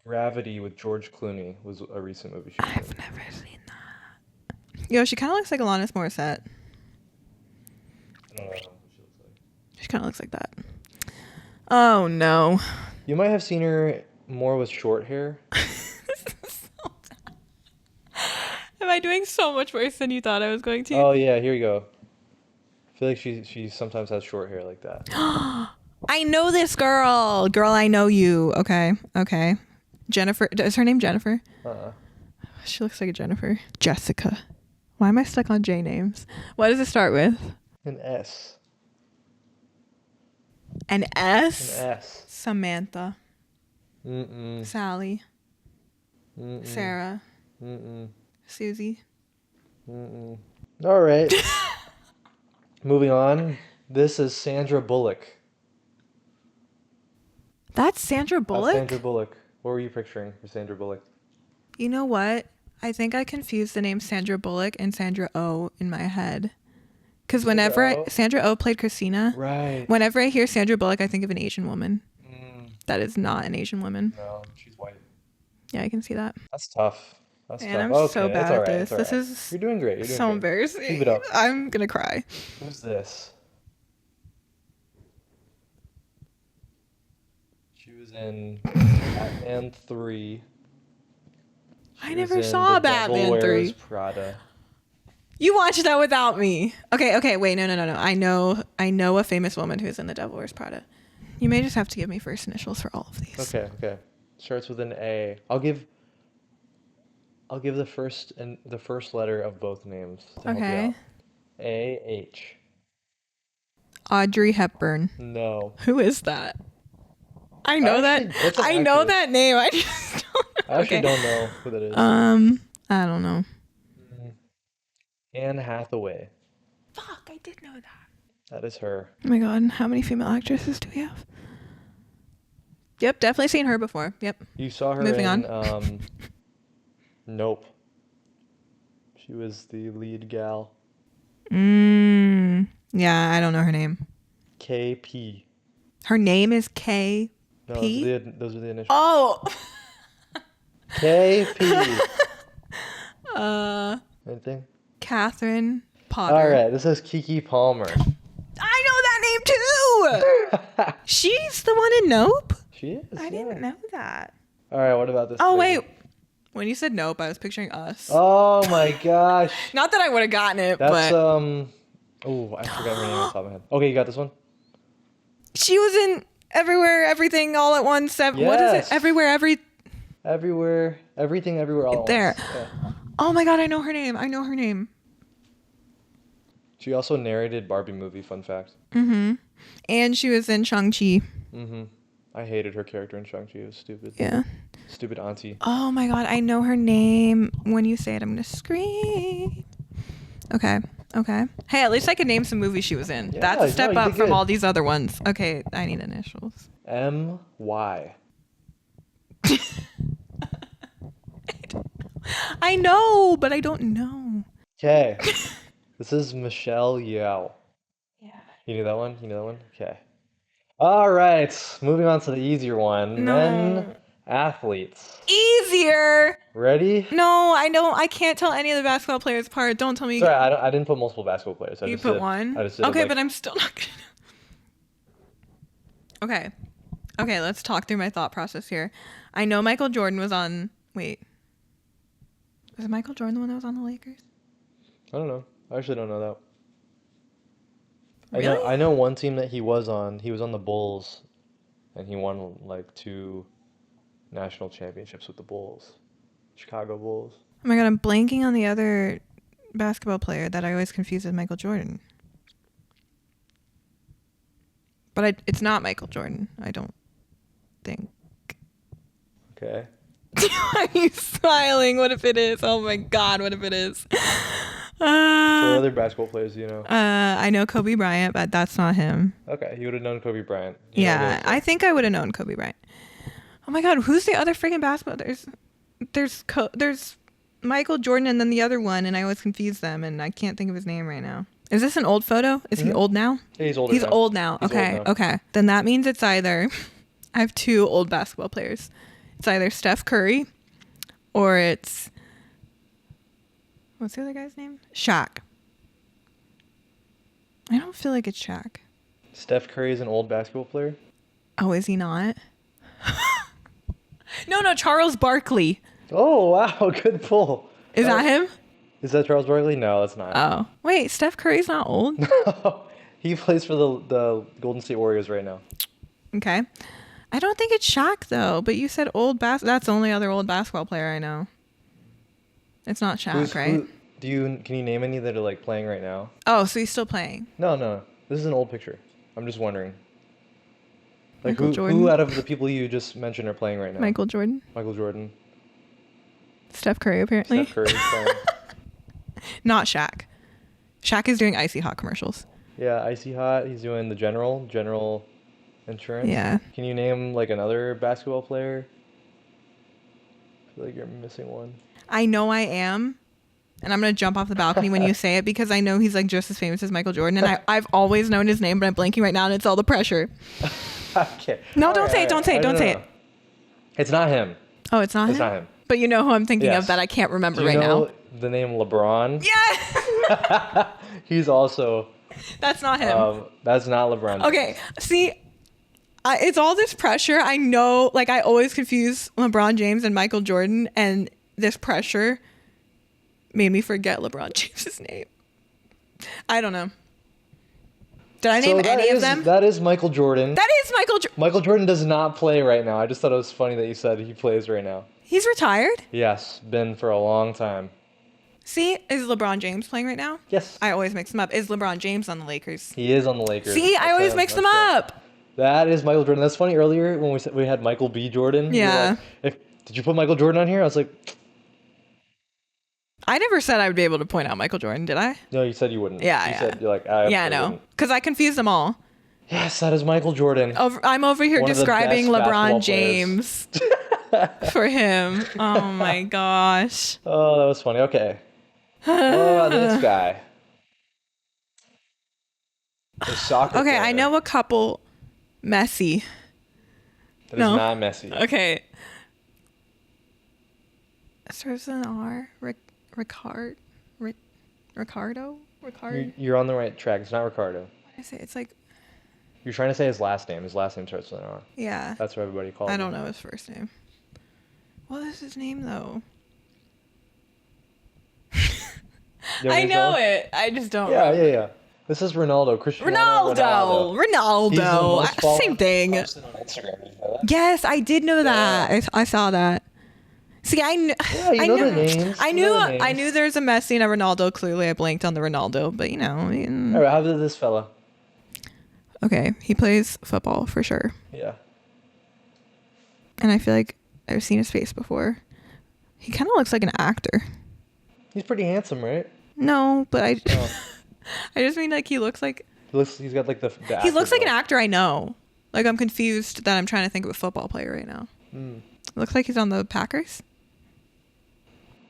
Gravity with George Clooney was a recent movie she was I've in. never seen that. Yo, she kind of looks like Alanis Morissette. I don't know what she looks like. She kind of looks like that. Oh no. You might have seen her more with short hair. Am I doing so much worse than you thought I was going to? Oh yeah, here you go. I feel like she sometimes has short hair like that. I know this girl. Girl, I know you. Okay. Okay. Jennifer. Is her name Jennifer? Uh-uh. She looks like a Jennifer. Jessica. Why am I stuck on J names? What does it start with? An S. An An S? S. Samantha. Mm-mm. Sally. Mm-mm. Sarah. Mm-mm. Susie. Mm-mm. All right. Moving on. This is Sandra Bullock. That's Sandra That's Sandra Bullock? Bullock. What were you picturing for Sandra Bullock? You know what? I think I confused the name Sandra Bullock and Sandra Oh in my head. Because whenever Sandra Oh? Sandra Oh played Christina, Right. whenever I hear Sandra Bullock, I think of an Asian woman. Mm, That is not an Asian woman. no, she's white. Yeah, I can see that. That's tough. That's And tough. I'm so Okay, it's bad all at right. this. It's all This right. is You're doing great. You're doing so great. embarrassing. Keep it up. I'm gonna cry. Who's this? She was in Batman 3. I She was never in saw The Devil Batman Wears 3. Prada. You watched that without me. Okay, wait, no. I know a famous woman who's in The Devil Wears Prada. You may just have to give me first initials for all of these. Okay. Starts with an A. I'll give the first letter of both names to help you Okay. out. A-H. Audrey Hepburn. No. Who is that? I know that. That's an I know actress. that name. I just don't know. I actually Okay. don't know who that is. I don't know. Mm. Anne Hathaway. Fuck, I did know that. That is her. Oh my god, how many female actresses do we have? Yep, definitely seen her before. Yep. You saw her Moving in on. Nope. She was the lead gal. Yeah, I don't know her name. KP. Her name is KP? No, those are the initials. Oh! KP. Anything? Catherine Potter. All right, this is Kiki Palmer. I know that name too! She's the one in Nope? She is. I didn't know that. All right, what about this? Oh, lady? wait. When you said Nope, I was picturing Us. Oh my gosh. Not that I would have gotten it, That's but Oh, I forgot her name off the top of my head. Okay, you got this one? she was in Everywhere, Everything, All at Once. What is Yes. it? Everywhere, Everywhere, everything, everywhere, all at There. once. Yeah. Oh my god, I know her name. I know her name. She also narrated Barbie movie. Fun fact. And she was in Shang-Chi. Mm-hmm. I hated her character in Shang-Chi. It was stupid. Yeah. Stupid auntie. Oh my god, I know her name. When you say it, I'm gonna scream. Okay. Hey, at least I could name some movies she was in. Yeah, That's a step no, you up did from good. all these other ones. Okay, I need initials. M.Y. I know, but I don't know. Okay. This is Michelle Yeoh. Yeah. You knew that one? You know that one? Okay. All right. Moving on to the easier one. No. Men athletes. Easier. Ready? No, I don't. I can't tell any of the basketball players apart. Don't tell me. Sorry, I didn't put multiple basketball players. You put one. I just did Okay, like, but I'm still not gonna. Okay, let's talk through my thought process here. I know Michael Jordan was on. Wait. Was Michael Jordan the one that was on the Lakers? I don't know. I actually don't know that. Really? I know one team that he was on. He was on the Bulls, and he won like 2 national championships with the Bulls. Chicago Bulls. Oh my god, I'm blanking on the other basketball player that I always confuse with Michael Jordan. But it's not Michael Jordan, I don't think. Okay. Why are you smiling? What if it is? Oh my God, what if it is? So what other basketball players do you know? I know Kobe Bryant, but that's not him. Okay, you would have known Kobe Bryant. You know Yeah, those, I think I would have known Kobe Bryant. Oh my God, who's the other freaking basketball? There's Michael Jordan and then the other one, and I always confuse them, and I can't think of his name right now. Is this an old photo? Is he old now? Yeah, he's older He's now. old now. He's Okay, old now. okay. Then that means it's either I have two old basketball players. It's either Steph Curry or it's what's the other guy's name? Shaq. I don't feel like it's Shaq. Steph Curry is an old basketball player? Oh, is he not? No, Charles Barkley. Oh, wow, good pull. Is that him? Is that Charles Barkley? No, that's not. Oh, wait, Steph Curry's not old? He plays for the Golden State Warriors right now. Okay. I don't think it's Shaq, though, but you said old that's the only other old basketball player I know. It's not Shaq, right? Can you name any that are like playing right now? Oh, so he's still playing. No. This is an old picture. I'm just wondering. Like Michael Jordan? who out of the people you just mentioned are playing right now? Michael Jordan. Michael Jordan. Steph Curry, apparently. Steph Curry playing. Not Shaq. Shaq is doing Icy Hot commercials. Yeah, Icy Hot. He's doing the General Insurance. Yeah. Can you name like another basketball player? I feel like you're missing one. I know I am. And I'm going to jump off the balcony when you say it because I know he's like just as famous as Michael Jordan. And I've always known his name, but I'm blanking right now and it's all the pressure. Okay. No, don't say it. Don't say it. It's not him. Oh, it's not him? It's not him. But you know who I'm thinking Yes. of that I can't remember Do you right know now. the name LeBron? Yes! He's also. That's not him. That's not LeBron. Okay, see, it's all this pressure. I know, like, I always confuse LeBron James and Michael Jordan, and this pressure made me forget LeBron James's name. I don't know. Did I name any of them? That is Michael Jordan. That is Michael Jordan. Michael Jordan does not play right now. I just thought it was funny that you said he plays right now. He's retired? Yes, been for a long time. See, is LeBron James playing right now? Yes. I always mix them up. Is LeBron James on the Lakers? He is on the Lakers. See, I always mix them up. That is Michael Jordan. That's funny. Earlier when we said we had Michael B. Jordan. Yeah. Did you put Michael Jordan on here? I was like, I never said I would be able to point out Michael Jordan, did I? no, you said you wouldn't. Yeah, You yeah. said you're like, Yeah, I know. Because I confused them all. Yes, that is Michael Jordan. I'm over here One of the describing best basketball LeBron James for him. Oh my gosh. Oh, that was funny. Okay. Oh, this guy. The soccer Okay, player. I know a couple. Messi. That No. is not Messi. Okay. Starts with an R. Ricardo? You're on the right track. It's not Ricardo. I say it's like, You're trying to say his last name. His last name starts with an R. yeah. That's what everybody calls him. I don't know his first name. What is his name though? I know it. I just don't. remember. Yeah. This is Ronaldo. Cristiano Ronaldo. He's the most followed Same thing. person on Instagram. You know that? Yes, I did know that. I saw that. See, Yeah, you know the names. I You knew. know the names. I knew there's a Messi and a Ronaldo. Clearly, I blanked on the Ronaldo, but you know. All right, how did this fella? Okay, he plays football for sure, Yeah. and I feel like I've seen his face before. He kind of looks like an actor. He's pretty handsome, right? No, but I. Oh. I just mean like he looks like. He's got like the He actor looks like an build. actor I know. Like I'm confused that I'm trying to think of a football player right now. Looks like he's on the Packers.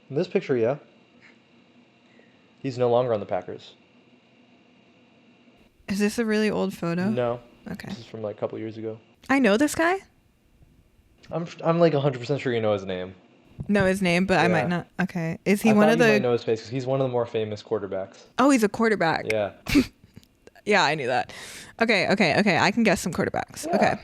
In this picture, yeah. He's no longer on the Packers. Is this a really old photo? No. Okay. This is from like a couple years ago. I know this guy. I'm like 100% sure you know his name. Know his name, but I might Yeah. not. Okay. Is he I one thought of you might the? know his face 'cause he's one of the more famous quarterbacks. Oh, he's a quarterback. Yeah. Yeah, I knew that. Okay. I can guess some quarterbacks. Yeah. Okay.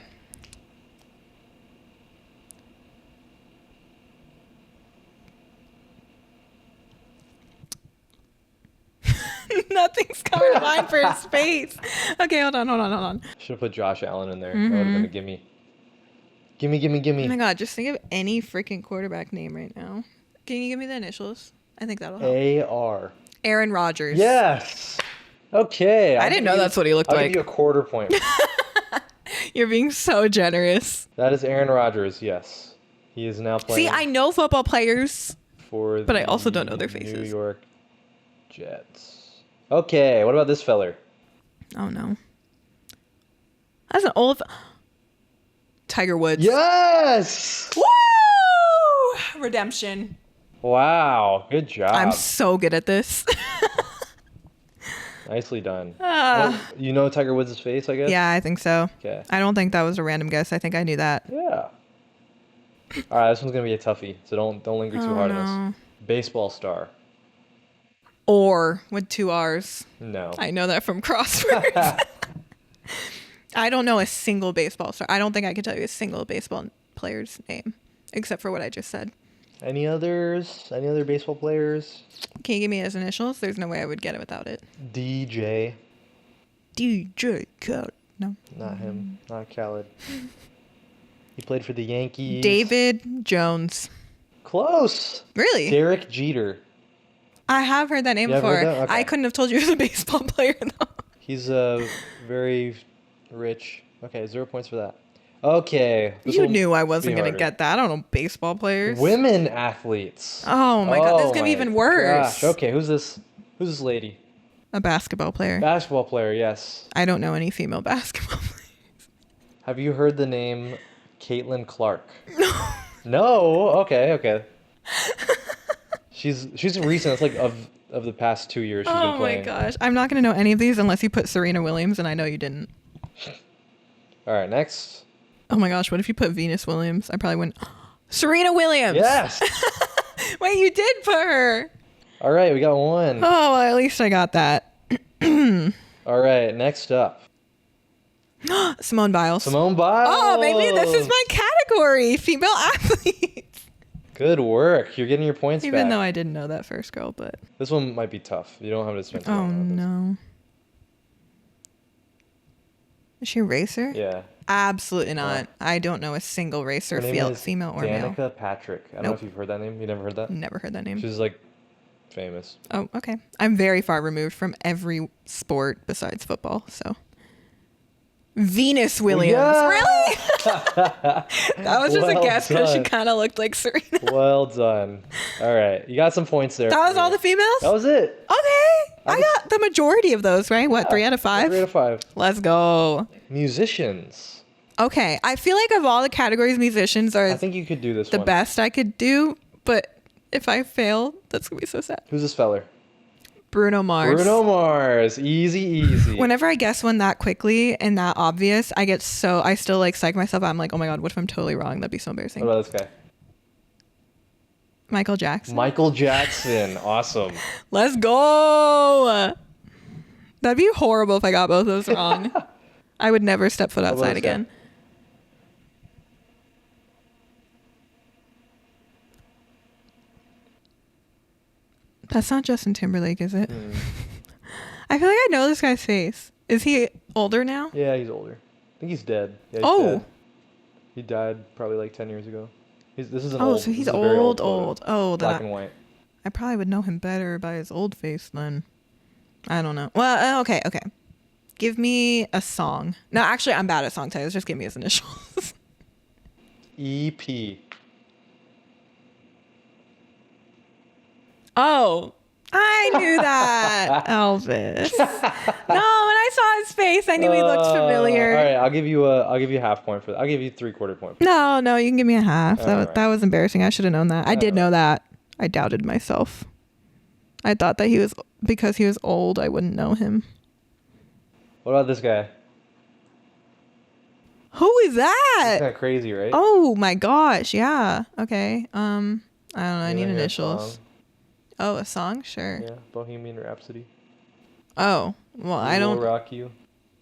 Nothing's coming to mind for his face. Okay, hold on. Should have put Josh Allen in there. That would have been a gimme. Gimme. Oh my god, just think of any freaking quarterback name right now. Can you give me the initials? I think that'll help. A-R. Aaron Rodgers. Yes. Okay. I didn't know that's what he looked I'll like. give you a quarter point. You're being so generous. That is Aaron Rodgers, yes. He is now See, playing I know football players, for but I the also don't know their New faces. York Jets. Okay, what about this feller? Oh no. That's an old Tiger Woods. Yes! Woo! Redemption. Wow, good job. I'm so good at this. Nicely done. Ah. Well, you know Tiger Woods' face, I guess? Yeah, I think so. Okay. I don't think that was a random guess. I think I knew that. Yeah. All right, this one's gonna be a toughie, so don't linger too hard on this. Baseball star. Or with 2 R's. No. I know that from crosswords. I don't know a single baseball star. I don't think I could tell you a single baseball player's name, except for what I just said. Any others? Any other baseball players? Can you give me his initials? There's no way I would get it without it. DJ. DJ Khaled. No. Not him. Not Khaled. He played for the Yankees. David Jones. Close. Really? Derek Jeter. I have heard that name You have before. heard that? Okay. I couldn't have told you he was a baseball player though. He's very rich. Okay, 0 points for that. Okay. You knew I wasn't going to get that. I don't know baseball players. Women athletes. Oh my god, this is going to be even worse. Gosh. Okay, who's this lady? A basketball player. Basketball player, yes. I don't know any female basketball players. Have you heard the name Caitlin Clark? No. No? Okay. She's recent. It's like of the past 2 years she's been playing. Oh my gosh. I'm not going to know any of these unless you put Serena Williams, and I know you didn't. All right, next. Oh my gosh, what if you put Venus Williams? I probably wouldn't. Serena Williams! Yes! Wait, you did put her! All right, we got one. Oh, well, at least I got that. All right, next up. Simone Biles. Simone Biles! Oh, maybe this is my category. Female athletes. Good work. You're getting your points back. Even though I didn't know that first girl, but... This one might be tough. You don't have to spend too Oh, long on this. no. Is she a racer? Yeah. Absolutely not. I don't know a single racer, Her name is female or male. Danica Patrick. I don't know if you've heard that name. You never heard that? Never heard that name. She's like famous. Oh, okay. I'm very far removed from every sport besides football, so. Venus Williams. Yeah! Really? That was just a Well guess because she done. kind of looked like Serena. Well done. All right. You got some points there. That was all the females? That was it. Okay. I got the majority of those, right? What, 3 out of 5? 3 out of 5. Let's go. Musicians. Okay. I feel like of all the categories, musicians are I think you could do this the one. best I could do, but if I fail, that's going to be so sad. Who's this feller? Bruno Mars. Bruno Mars. Easy. Whenever I guess one that quickly and that obvious, I still like psych myself out. I'm like, oh my god, what if I'm totally wrong? That'd be so embarrassing. What about this guy? Michael Jackson. Michael Jackson. Awesome. Let's go. That'd be horrible if I got both of those wrong. I would never step foot What about outside this guy? again. That's not Justin Timberlake, is it? I feel like I know this guy's face. Is he older now? Yeah, he's older. I think he's dead. Yeah, he's Oh. dead. He died probably like 10 years ago. This is an Oh, old. so he's this is a very old. photo. Oh, Black that and white. I probably would know him better by his old face then. I don't know. Well, okay. Give me a song. No, actually, I'm bad at song titles. Just give me his initials. EP. Oh, I knew that. Elvis. No, when I saw his face, I knew he looked familiar. All right, I'll give you a half point for that. I'll give you 3/4 point. No, you can give me a half. Alright. That was embarrassing. I should have known that. I did know that. I doubted myself. I thought that because he was old, I wouldn't know him. What about this guy? Who is that? Kind of crazy, right? Oh my gosh, yeah. Okay. I don't know. I need Anyone hear a initials. song? Oh, a song? Sure. Yeah, Bohemian Rhapsody. Oh, well, We Will Rock You.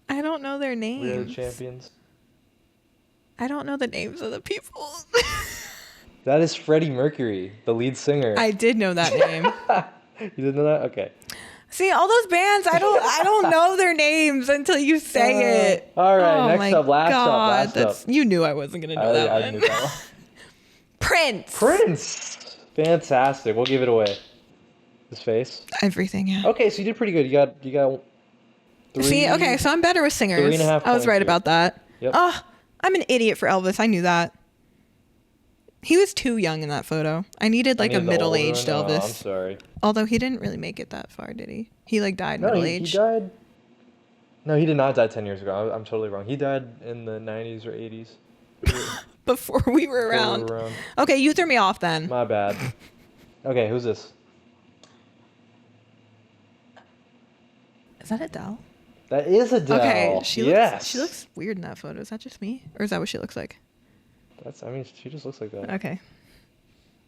I don't know their names. We Are the Champions. I don't know the names of the people. That is Freddie Mercury, the lead singer. I did know that name. You didn't know that? Okay. See, all those bands, I don't know their names until you say it. All right, Oh next my up, last God, up. You knew I wasn't gonna know that I one. knew that one. Prince. Prince. Fantastic. We'll give it away. His face. Everything, yeah. Okay, so you did pretty good. You got 3. See, okay, so I'm better with singers. 3.5 I was points right here. about that. Yep. Oh, I'm an idiot for Elvis. I knew that. He was too young in that photo. I needed I like a needed the older one. middle-aged Oh, I'm Elvis. sorry. Although he didn't really make it that far, did he? He like died No, he middle-aged. died. No, he did not die 10 years ago. I'm totally wrong. He died in the 90s or 80s. Before we were Before we around. were around. Okay, you threw me off then. My bad. Okay, who's this? Is that Adele? That is Okay, Adele. she Yes. looks weird in that photo. Is that just me? Or is that what she looks like? I mean, she just looks like that. Okay.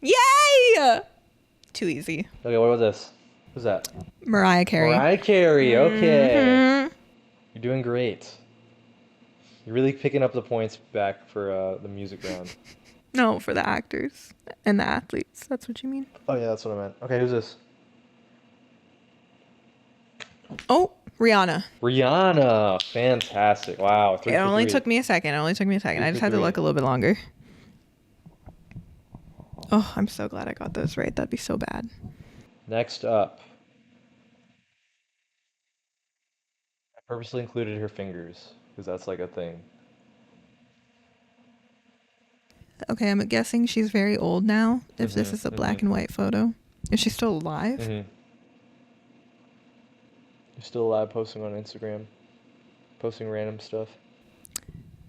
Yay! Too easy. Okay, what about this? Who's that? Mariah Carey. Mariah Carey. Okay. Mhm. You're doing great. You're really picking up the points back for the music round. No, for the actors and the athletes. That's what you mean. Oh, yeah, that's what I meant. Okay, who's this? Oh, Rihanna. Rihanna. Fantastic. Wow. Three It for only three. took me a second. I Three just for had to three. look a little bit longer. Oh, I'm so glad I got those right. That'd be so bad. Next up. I purposely included her fingers because that's like a thing. Okay, I'm guessing she's very old now. If this is a black mhm. and white photo, is she still alive? You're still alive, posting on Instagram, posting random stuff.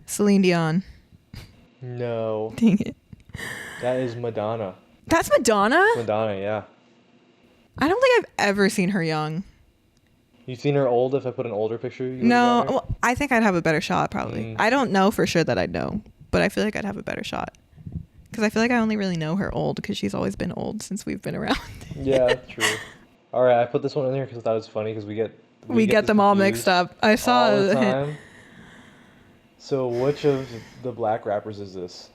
Celine Dion. No, Dang it. that is Madonna. That's Madonna? Madonna, yeah. I don't think I've ever seen her young. You've seen her old? If I put an older picture, you would've No, got her? well, I think I'd have a better shot probably. Mm. I don't know for sure that I'd know, but I feel like I'd have a better shot. Because I feel like I only really know her old because she's always been old since we've been around. Yeah, true. All right, I put this one in here because I thought it was funny because We get this them all confused mixed up. I saw all the a hint. time. So which of the black rappers is this?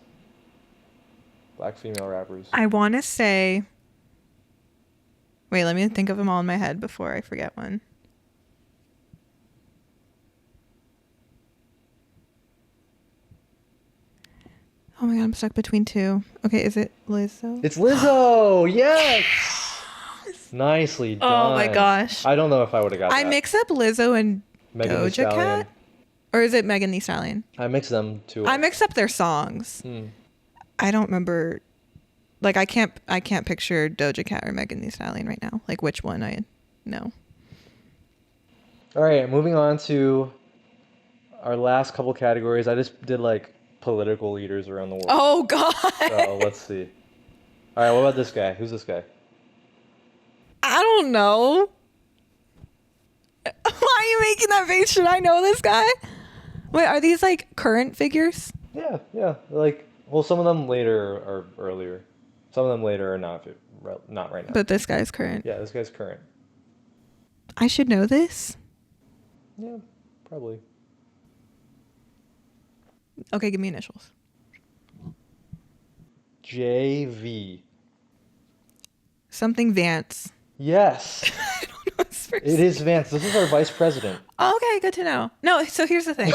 Black female rappers. I want to say. Wait, let me think of them all in my head before I forget one. Oh my god, I'm stuck between two. Okay, is it Lizzo? It's Lizzo. Yes. Nicely done. Oh my gosh. I don't know if I would have got I that. mix up Lizzo and Megan Thee Doja Stallion. Cat? Or is it Megan Thee Stallion? I mix them too. I mixed up their songs. I don't remember. Like I can't picture Doja Cat or Megan Thee Stallion right now. Like which one I know. All right, moving on to our last couple categories. I just did like political leaders around the world. Oh god. So let's see. All right, what about this guy? Who's this guy? I don't know. Why are you making that face? Should I know this guy? Wait, are these like current figures? Yeah. Like, well, some of them later are earlier. Some of them later are not right now. But this guy's current. Yeah, this guy's current. I should know this. Yeah, probably. Okay, give me initials. JV. Something Vance. Yes, I don't know his first it is Vance. This is our vice president. Okay, good to know. No, so here's the thing.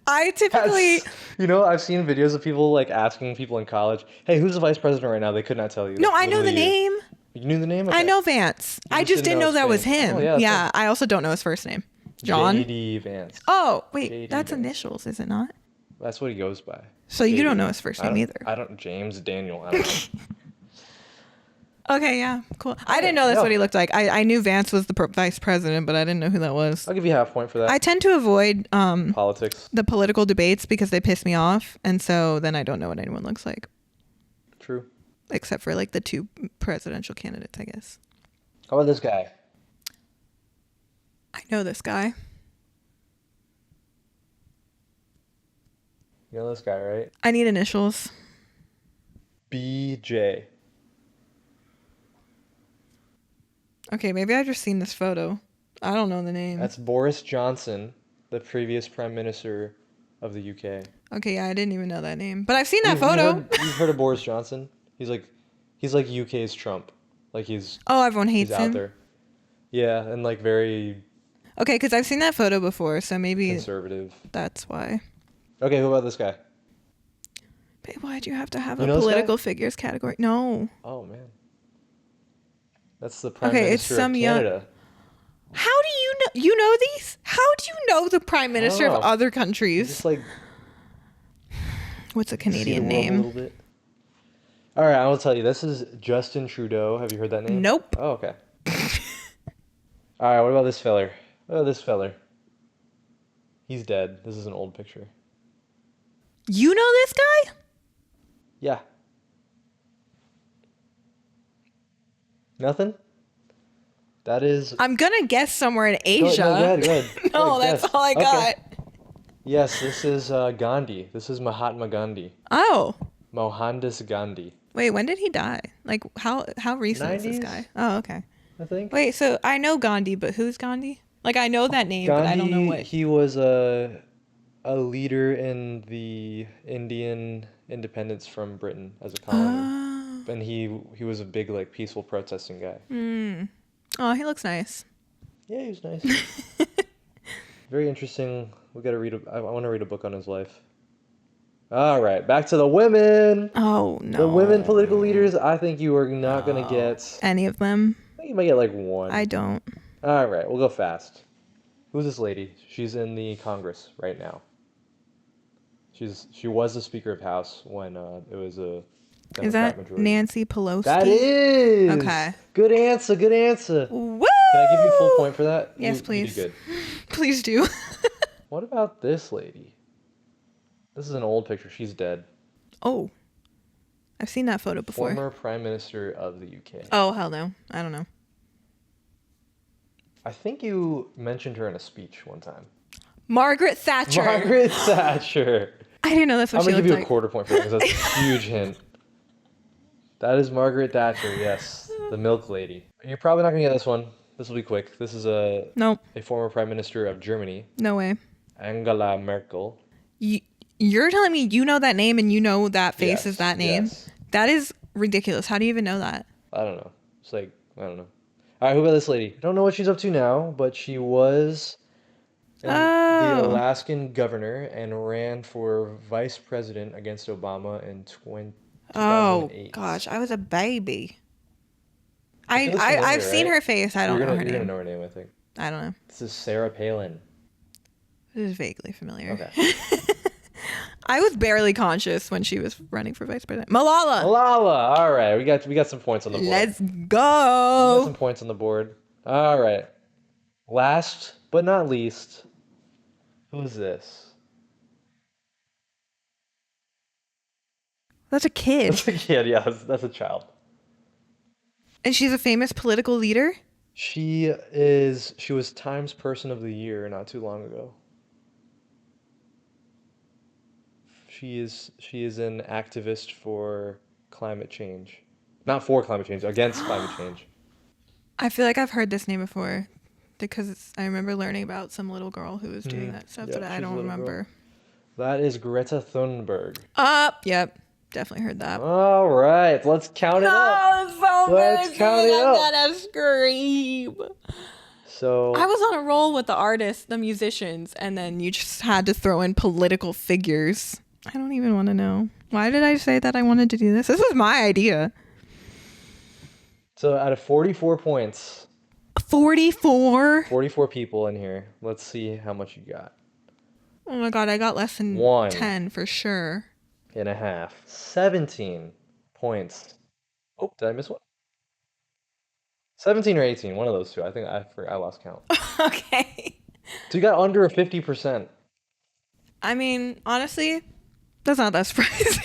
I typically I've seen videos of people like asking people in college, "Hey, who's the vice president right now?" They could not tell you. No, I know the Literally you. name. You knew the name? I Okay. know Vance. I just didn't know his that was name. him. Oh, yeah, Yeah, that's I also don't know his first name. John? JD Vance. Oh, wait, JD that's Vance. initials, is it not? That's what he goes by. So you JD. don't know his first name either. I don't. James Daniel. I don't know. Okay, yeah, cool. I didn't know that's no. what he looked like. I knew Vance was the vice president, but I didn't know who that was. I'll give you half point for that. I tend to avoid Politics. the political debates because they piss me off, and so then I don't know what anyone looks like, True. except for like the two presidential candidates, I guess. How about this guy? I know this guy. You know this guy, right? I need initials. BJ. Okay, maybe I've just seen this photo. I don't know the name. That's Boris Johnson, the previous prime minister of the UK. Okay, yeah, I didn't even know that name, but I've seen that photo. You've heard of Boris Johnson? He's like UK's Trump. Like he's Oh, everyone hates he's out him. there. Yeah, and like very Okay, because I've seen that photo before, so maybe conservative. that's why. Okay, who about this guy? Babe, why'd you have to have You a know this guy? political figures category? No. Oh man. That's the prime Okay, it's minister some of young- Canada. How do you you know these? How do you know the prime I don't minister of know. other You countries? just like What's a see the Canadian world a name? little bit. All right, I will tell you. This is Justin Trudeau. Have you heard that name? Nope. Oh, okay. All right, what about this feller? What about this feller? He's dead. This is an old picture. You know this guy? Yeah. Nothing? That is. I'm gonna guess somewhere in Go Asia. ahead, go ahead. Go No, ahead, that's guess. all I Okay. got. Yes, this is Gandhi. This is Mahatma Gandhi. Oh. Mohandas Gandhi. Wait, when did he die? Like how recent is this 90s, guy? Oh, okay. I think. Wait, so I know Gandhi, but who's Gandhi? Like I know that name, but I don't know Gandhi, what. he was a leader in the Indian independence from Britain as a colony. Oh. And he was a big like peaceful protesting guy. Oh, he looks nice. Yeah, he was nice. Very interesting. We got to read I want to read a book on his life. All right, back to the women. Oh no. The women political leaders, I think you are not going to get. Any of them? I think you might get like one. I don't. All right, we'll go fast. Who's this lady? She's in the Congress right now. She was the Speaker of House when it was a Is Democrat that majority. Nancy Pelosi? That is. Okay. Good answer. Good answer. Woo! Can I give you a full point for that? Yes, You please. did good. Please do. What about this lady? This is an old picture. She's dead. Oh. I've seen that photo before. Former Prime Minister of the UK. Oh, hell no. I don't know. I think you mentioned her in a speech one time. Margaret Thatcher. Margaret Thatcher. I didn't know that's what I'm she gonna looked give you like. a quarter point for that because that's a huge hint. That is Margaret Thatcher, yes. The milk lady. You're probably not gonna get this one. This will be quick. This is a Nope. former Prime Minister of Germany, No way. Angela Merkel. You're telling me you know that name and you know that face Yes, is that name? yes. That is ridiculous. How do you even know that? I don't know. It's like, I don't know. All right, who about this lady? I don't know what she's up to now, but she was the Oh. Alaskan governor and ran for vice president against Obama in Oh 2008. gosh, I was a baby. It feels familiar, I've seen right? her face. I don't know her You're gonna name. know her name, I think. I don't know. This is Sarah Palin. It is vaguely familiar. Okay. I was barely conscious when she was running for vice president. Malala. Malala. All right, we got some points on the board. Let's We got go. some points on the board. All right. Last but not least, who is this? That's a kid. That's a kid. Yeah, that's a child. And she's a famous political leader? She was Times Person of the Year not too long ago. She is an activist for climate change. Not for climate change, against climate change. I feel like I've heard this name before because I remember learning about some little girl who was doing that stuff, Yeah, but I she's a don't little remember. That is Greta Thunberg. Yep. Definitely heard that. All right, let's count it up. Oh, so Let's count it up. I'm gonna scream. So I was on a roll with the artists, the musicians, and then you just had to throw in political figures. I don't even want to know. Why did I say that I wanted to do this? This was my idea. out of 44 points, 44? 44 people in here. Let's see how much you got. Oh my god, I got less than 10 for sure. And a half. 17 points. Oh, did I miss one? 17 or 18, one of those two. I think I lost count. Okay. So you got under a 50%. I mean, honestly, that's not that surprising.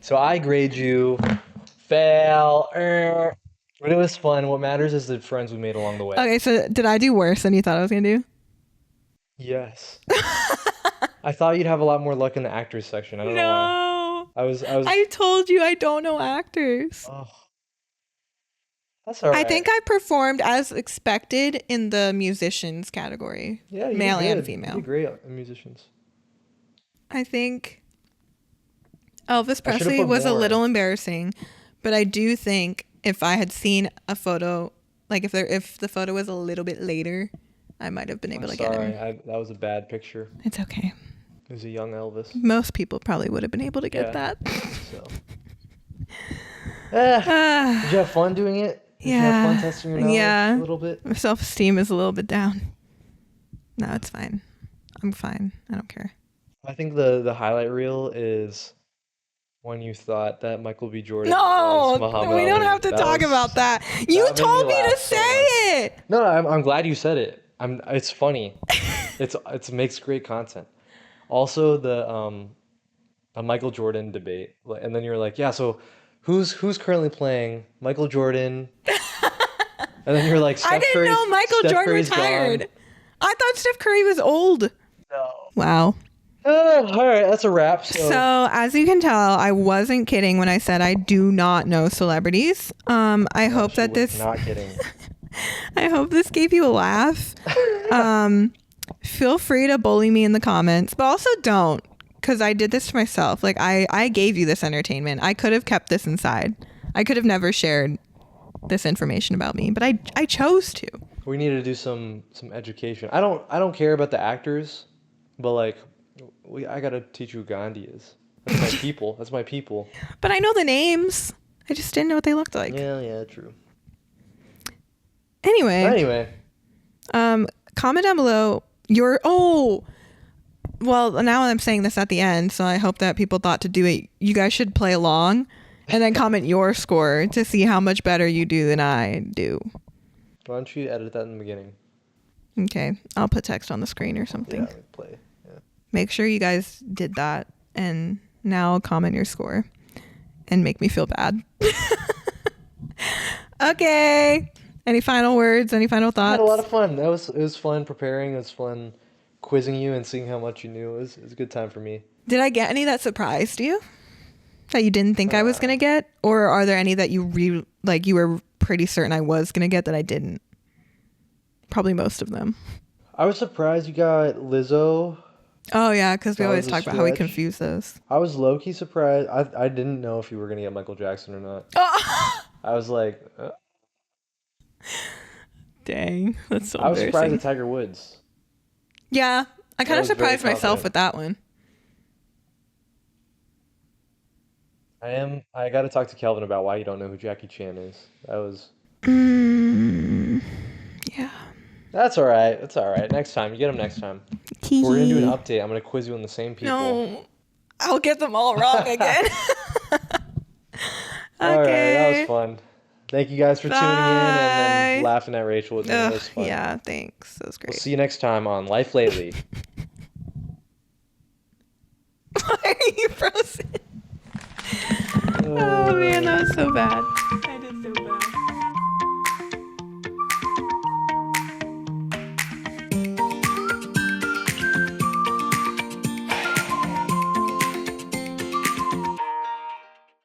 So I grade you fail. But it was fun. What matters is the friends we made along the way. Okay, so did I do worse than you thought I was gonna do? Yes. I thought you'd have a lot more luck in the actors section. I don't know why. No. I told you I don't know actors. Oh, that's all right. I think I performed as expected in the musicians category. Yeah, you male did and good. female. You did great at musicians. I think Elvis I should've Presley put was a more. little embarrassing, but I do think if I had seen a photo, like if the photo was a little bit later, I might have been able to get him. Sorry, that was a bad picture. It's okay. It was a young Elvis. Most people probably would have been able to get that. So. Did you have fun doing it? Did you have fun testing your knowledge a little bit? My self-esteem is a little bit down. No, it's fine. I'm fine. I don't care. I think the highlight reel is when you thought that Michael B. Jordan was No, Muhammad we don't Ali. have to talk about that. You That made me told me to laugh so much. say it. No, I'm glad you said it. It's funny. It makes great content. Also a Michael Jordan debate. And then you're like, yeah, so who's currently playing Michael Jordan? And then you're like, I didn't know Michael Steph Jordan Curry's gone. retired. I thought Steph Curry was old. No. Wow. All right, that's a wrap. So, as you can tell, I wasn't kidding when I said I do not know celebrities. I No, hope she that was this not kidding. I hope this gave you a laugh. Feel free to bully me in the comments, but also don't, because I did this to myself. Like I gave you this entertainment. I could have kept this inside. I could have never shared this information about me, but I chose to. We need to do some education. I don't care about the actors, but like I gotta teach you who Gandhi is. That's my people. That's my people. But I know the names. I just didn't know what they looked like. Yeah, true. Anyway, comment down below your well, now I'm saying this at the end, so I hope that people thought to do it. You guys should play along and then comment your score to see how much better you do than I do. Why don't you edit that in the beginning? Okay, I'll put text on the screen or something. Yeah, play. Yeah. Make sure you guys did that, and now comment your score and make me feel bad. Okay. Any final words? Any final I thoughts? had a lot of fun. It was fun preparing. It was fun quizzing you and seeing how much you knew. It was a good time for me. Did I get any that surprised you? That you didn't think I was going to get? Or are there any that you you were pretty certain I was going to get that I didn't? Probably most of them. I was surprised you got Lizzo. Oh, yeah, because we That always was a talk about how we stretch. confuse those. I was low-key surprised. I didn't know if you were gonna get Michael Jackson or not. Oh! I was like, Dang, that's so I was surprised embarrassing. at Tiger Woods. Yeah, I kind of was very surprised myself confident. with that one. I got to talk to Kelvin about why you don't know who Jackie Chan is. Mm, yeah. That's all right. That's all right. Next time, you get him next time. We're gonna do an update. I'm gonna quiz you on the same people. No, I'll get them all wrong again. All right, that was Okay. fun. Thank you guys for tuning in and then Bye. laughing at Rachel with me. That Ugh, was fun. yeah, thanks. That was We'll great. see you next time on Life Lately. Why are you frozen? Oh man, that was so bad.